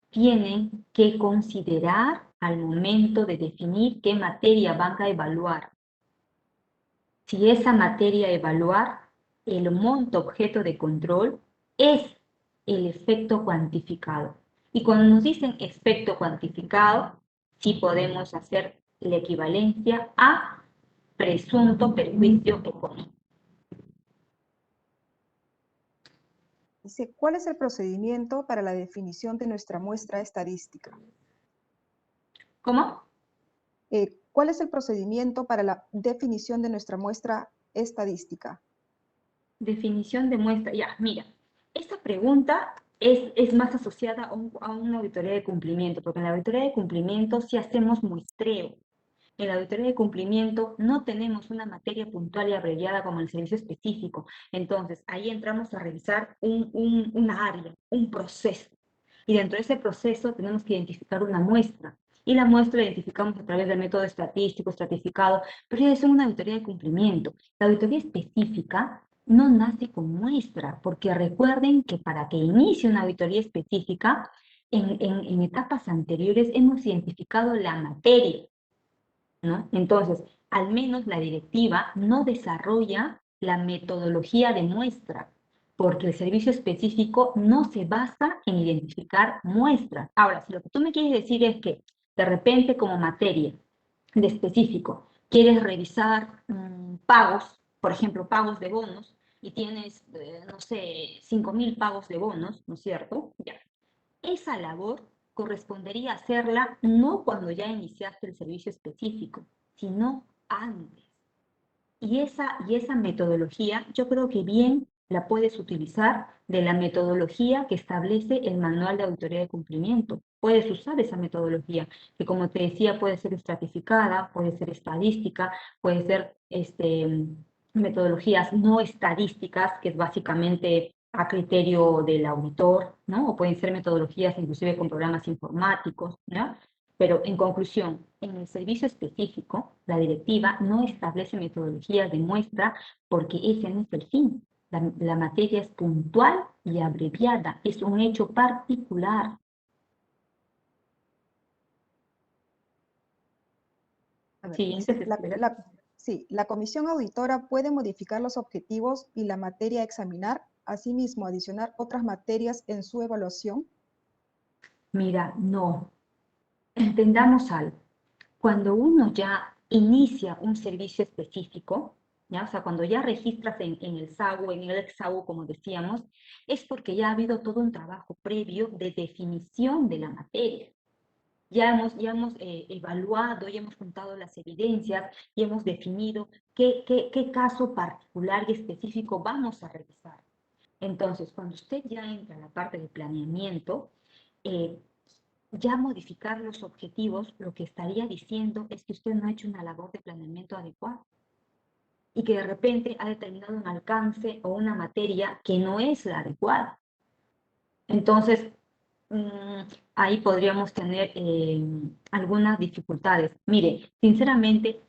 tienen que considerar al momento de definir qué materia van a evaluar. Si esa materia a evaluar, el monto objeto de control es el efecto cuantificado. Y cuando nos dicen efecto cuantificado, sí podemos hacer la equivalencia a presunto perjuicio económico. Dice, ¿cuál es el procedimiento para la definición de nuestra muestra estadística? ¿Cómo? ¿Cuál es el procedimiento para la definición de nuestra muestra estadística? Definición de muestra. Ya, mira, esta pregunta es más asociada a una auditoría de cumplimiento, porque en la auditoría de cumplimiento sí hacemos muestreo. En la auditoría de cumplimiento no tenemos una materia puntual y abreviada como el servicio específico. Entonces, ahí entramos a revisar una área, un proceso. Y dentro de ese proceso tenemos que identificar una muestra. Y la muestra la identificamos a través del método estadístico, estratificado, pero ya es una auditoría de cumplimiento. La auditoría específica no nace con muestra, porque recuerden que para que inicie una auditoría específica, en etapas anteriores hemos identificado la materia, ¿no? Entonces, al menos la directiva no desarrolla la metodología de muestra, porque el servicio específico no se basa en identificar muestras. Ahora, si lo que tú me quieres decir es que de repente como materia de específico quieres revisar pagos, por ejemplo, pagos de bonos, y tienes, no sé, 5.000 pagos de bonos, ¿no es cierto? Ya. Esa labor correspondería hacerla no cuando ya iniciaste el servicio específico, sino antes. Y esa metodología yo creo que bien la puedes utilizar de la metodología que establece el Manual de Auditoría de Cumplimiento. Puedes usar esa metodología, que como te decía puede ser estratificada, puede ser estadística, puede ser metodologías no estadísticas, que es básicamente a criterio del auditor, ¿no? O pueden ser metodologías inclusive con programas informáticos, ¿no? Pero en conclusión, en el servicio específico, la directiva no establece metodologías de muestra porque ese no es el fin. La materia es puntual y abreviada, es un hecho particular. A ver, Siguiente, dice, Cecilia. sí, la comisión auditora puede modificar los objetivos y la materia a examinar, asimismo adicionar otras materias en su evaluación. Mira, no. Entendamos algo. Cuando uno ya inicia un servicio específico, ¿ya? O sea, cuando ya registras en el SAU, en el EXAU, como decíamos, es porque ya ha habido todo un trabajo previo de definición de la materia. Ya hemos evaluado, ya hemos juntado las evidencias, y hemos definido qué caso particular y específico vamos a revisar. Entonces, cuando usted ya entra en la parte de planeamiento, eh, ya modificar los objetivos, lo que estaría diciendo es que usted no ha hecho una labor de planeamiento adecuada y que de repente ha determinado un alcance o una materia que no es la adecuada. Entonces, ahí podríamos tener algunas dificultades. Mire, sinceramente,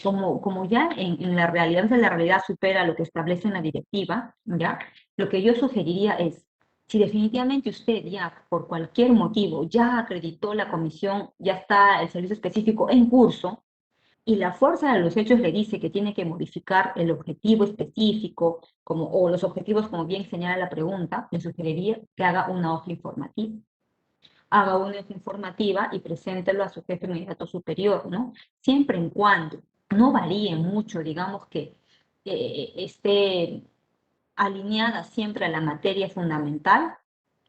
como ya en la realidad supera lo que establece en la directiva, ¿ya? Lo que yo sugeriría es, si definitivamente usted ya por cualquier motivo ya acreditó la comisión, ya está el servicio específico en curso, y la fuerza de los hechos le dice que tiene que modificar el objetivo específico, o los objetivos como bien señala la pregunta, le sugeriría que haga una hoja informativa. Haga una hoja informativa y preséntelo a su jefe inmediato superior, ¿no? Siempre en cuando no varíe mucho, digamos que esté alineada siempre a la materia fundamental,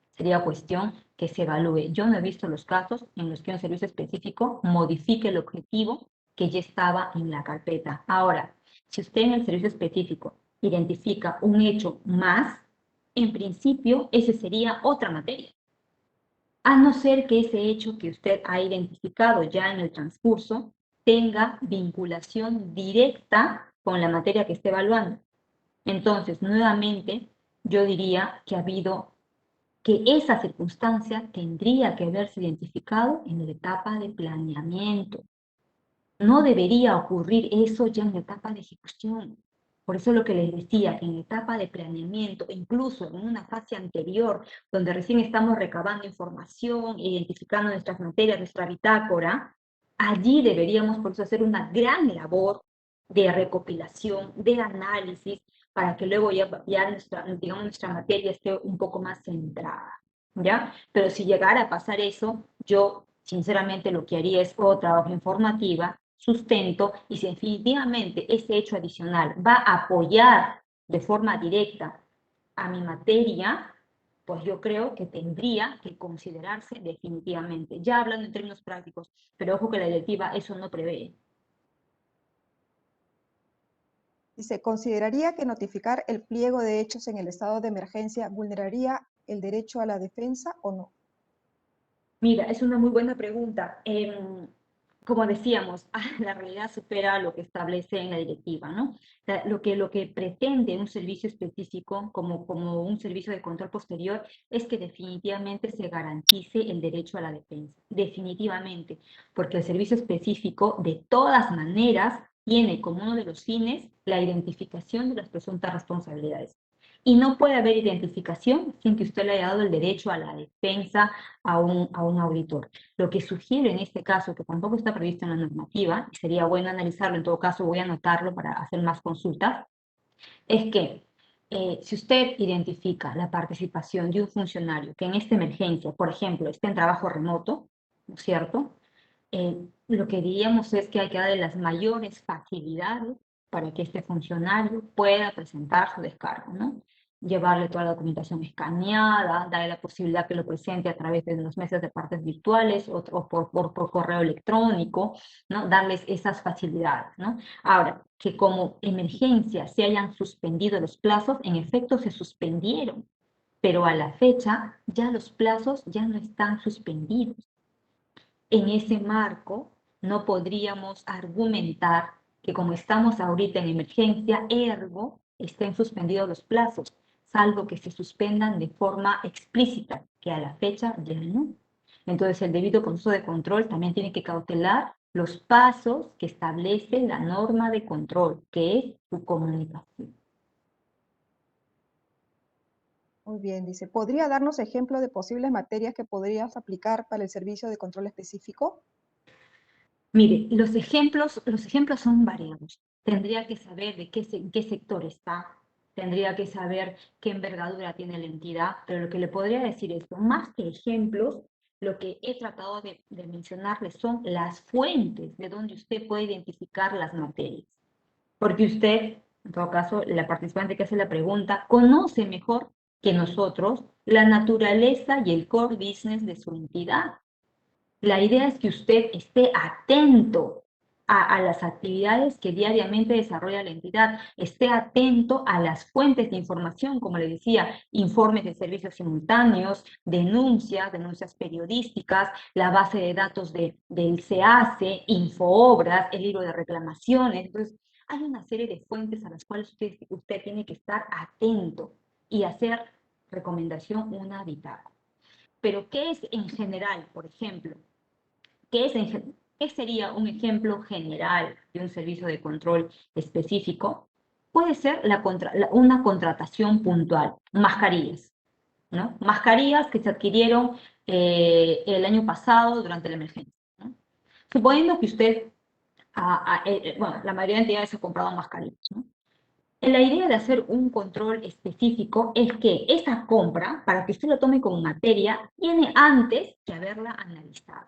sería cuestión que se evalúe. Yo no he visto los casos en los que un servicio específico modifique el objetivo que ya estaba en la carpeta. Ahora, si usted en el servicio específico identifica un hecho más, en principio ese sería otra materia. A no ser que ese hecho que usted ha identificado ya en el transcurso tenga vinculación directa con la materia que esté evaluando. Entonces, nuevamente, yo diría que esa circunstancia tendría que haberse identificado en la etapa de planeamiento. No debería ocurrir eso ya en la etapa de ejecución. Por eso lo que les decía, que en la etapa de planeamiento, incluso en una fase anterior, donde recién estamos recabando información, identificando nuestras materias, nuestra bitácora, allí deberíamos por eso hacer una gran labor de recopilación, de análisis, para que luego ya nuestra materia esté un poco más centrada, ¿ya? Pero si llegara a pasar eso, yo sinceramente lo que haría es otra hoja informativa, sustento, y si definitivamente ese hecho adicional va a apoyar de forma directa a mi materia, pues yo creo que tendría que considerarse definitivamente. Ya hablando en términos prácticos, pero ojo que la directiva eso no prevé. Dice, ¿consideraría que notificar el pliego de hechos en el estado de emergencia vulneraría el derecho a la defensa o no? Mira, es una muy buena pregunta. Como decíamos, la realidad supera lo que establece en la directiva, ¿no? O sea, lo que pretende un servicio específico como un servicio de control posterior es que definitivamente se garantice el derecho a la defensa, definitivamente, porque el servicio específico de todas maneras tiene como uno de los fines la identificación de las presuntas responsabilidades. Y no puede haber identificación sin que usted le haya dado el derecho a la defensa a un auditor. Lo que sugiero en este caso, que tampoco está previsto en la normativa, y sería bueno analizarlo, en todo caso voy a anotarlo para hacer más consultas, es que si usted identifica la participación de un funcionario que en esta emergencia, por ejemplo, esté en trabajo remoto, ¿no es cierto? lo que diríamos es que hay que darle las mayores facilidades para que este funcionario pueda presentar su descargo, ¿no? Llevarle toda la documentación escaneada, darle la posibilidad que lo presente a través de los meses de partes virtuales o por correo electrónico, ¿no? Darles esas facilidades, ¿no? Ahora, que como emergencia se hayan suspendido los plazos, en efecto se suspendieron, pero a la fecha ya los plazos ya no están suspendidos. En ese marco, no podríamos argumentar que como estamos ahorita en emergencia, ergo, estén suspendidos los plazos, salvo que se suspendan de forma explícita, que a la fecha ya no. Entonces, el debido proceso de control también tiene que cautelar los pasos que establece la norma de control, que es su comunicación. Muy bien, dice, ¿podría darnos ejemplo de posibles materias que podrías aplicar para el servicio de control específico? Mire, los ejemplos son variados. Tendría que saber en qué sector está, tendría que saber qué envergadura tiene la entidad, pero lo que le podría decir es, más que ejemplos, lo que he tratado de mencionarles son las fuentes de donde usted puede identificar las materias. Porque usted, en todo caso, la participante que hace la pregunta, conoce mejor que nosotros la naturaleza y el core business de su entidad. La idea es que usted esté atento a las actividades que diariamente desarrolla la entidad, esté atento a las fuentes de información, como le decía, informes de servicios simultáneos, denuncias periodísticas, la base de datos del SEACE, Infoobras, el libro de reclamaciones. Entonces, hay una serie de fuentes a las cuales usted tiene que estar atento y hacer recomendación una bitácora. Pero, ¿qué es en general, por ejemplo? ¿Qué sería un ejemplo general de un servicio de control específico? Puede ser una contratación puntual, mascarillas, ¿no? Mascarillas que se adquirieron el año pasado durante la emergencia, ¿no? Suponiendo que usted, bueno, la mayoría de entidades ha comprado mascarillas, ¿no? La idea de hacer un control específico es que esa compra, para que usted lo tome como materia, tiene antes que haberla analizado.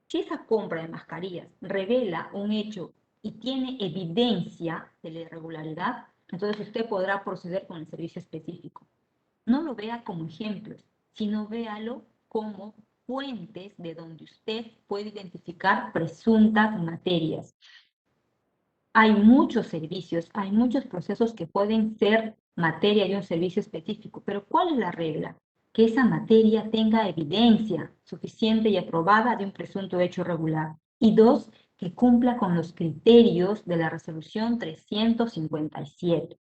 Si esa compra de mascarillas revela un hecho y tiene evidencia de la irregularidad, entonces usted podrá proceder con el servicio específico. No lo vea como ejemplos, sino véalo como fuentes de donde usted puede identificar presuntas materias. Hay muchos servicios, hay muchos procesos que pueden ser materia de un servicio específico, pero ¿cuál es la regla? Que esa materia tenga evidencia suficiente y aprobada de un presunto hecho irregular. Y dos, que cumpla con los criterios de la resolución 357.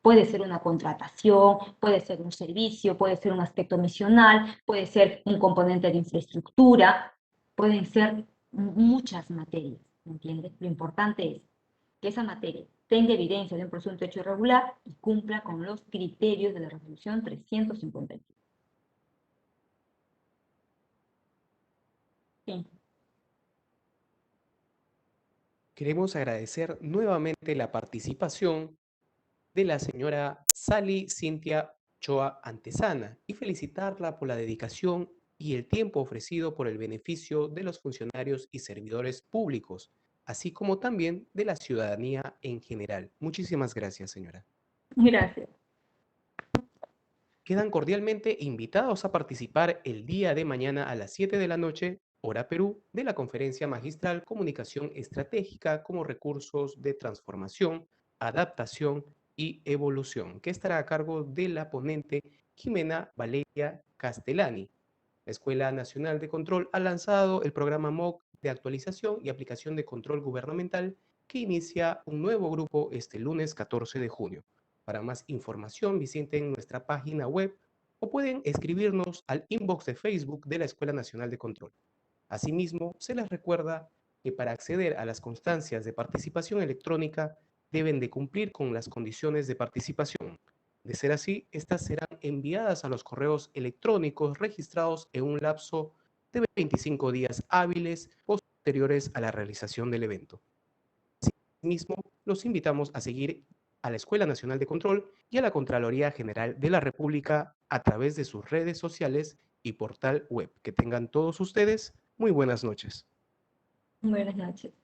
Puede ser una contratación, puede ser un servicio, puede ser un aspecto misional, puede ser un componente de infraestructura, pueden ser muchas materias, ¿me entiendes? Lo importante es que esa materia tenga evidencia de un presunto hecho irregular y cumpla con los criterios de la resolución 357. Sí. Queremos agradecer nuevamente la participación de la señora Sally Cintia Ochoa Antesana y felicitarla por la dedicación y el tiempo ofrecido por el beneficio de los funcionarios y servidores públicos, así como también de la ciudadanía en general. Muchísimas gracias, señora. Gracias. Quedan cordialmente invitados a participar el día de mañana a las 7 de la noche, hora Perú, de la conferencia magistral Comunicación Estratégica como recursos de transformación, adaptación y evolución, que estará a cargo de la ponente Jimena Valeria Castellani. La Escuela Nacional de Control ha lanzado el programa MOOC de actualización y aplicación de control gubernamental que inicia un nuevo grupo este lunes 14 de junio. Para más información visiten nuestra página web o pueden escribirnos al inbox de Facebook de la Escuela Nacional de Control. Asimismo, se les recuerda que para acceder a las constancias de participación electrónica deben de cumplir con las condiciones de participación. De ser así, estas serán enviadas a los correos electrónicos registrados en un lapso de 25 días hábiles posteriores a la realización del evento. Asimismo, los invitamos a seguir a la Escuela Nacional de Control y a la Contraloría General de la República a través de sus redes sociales y portal web. Que tengan todos ustedes muy buenas noches. Buenas noches.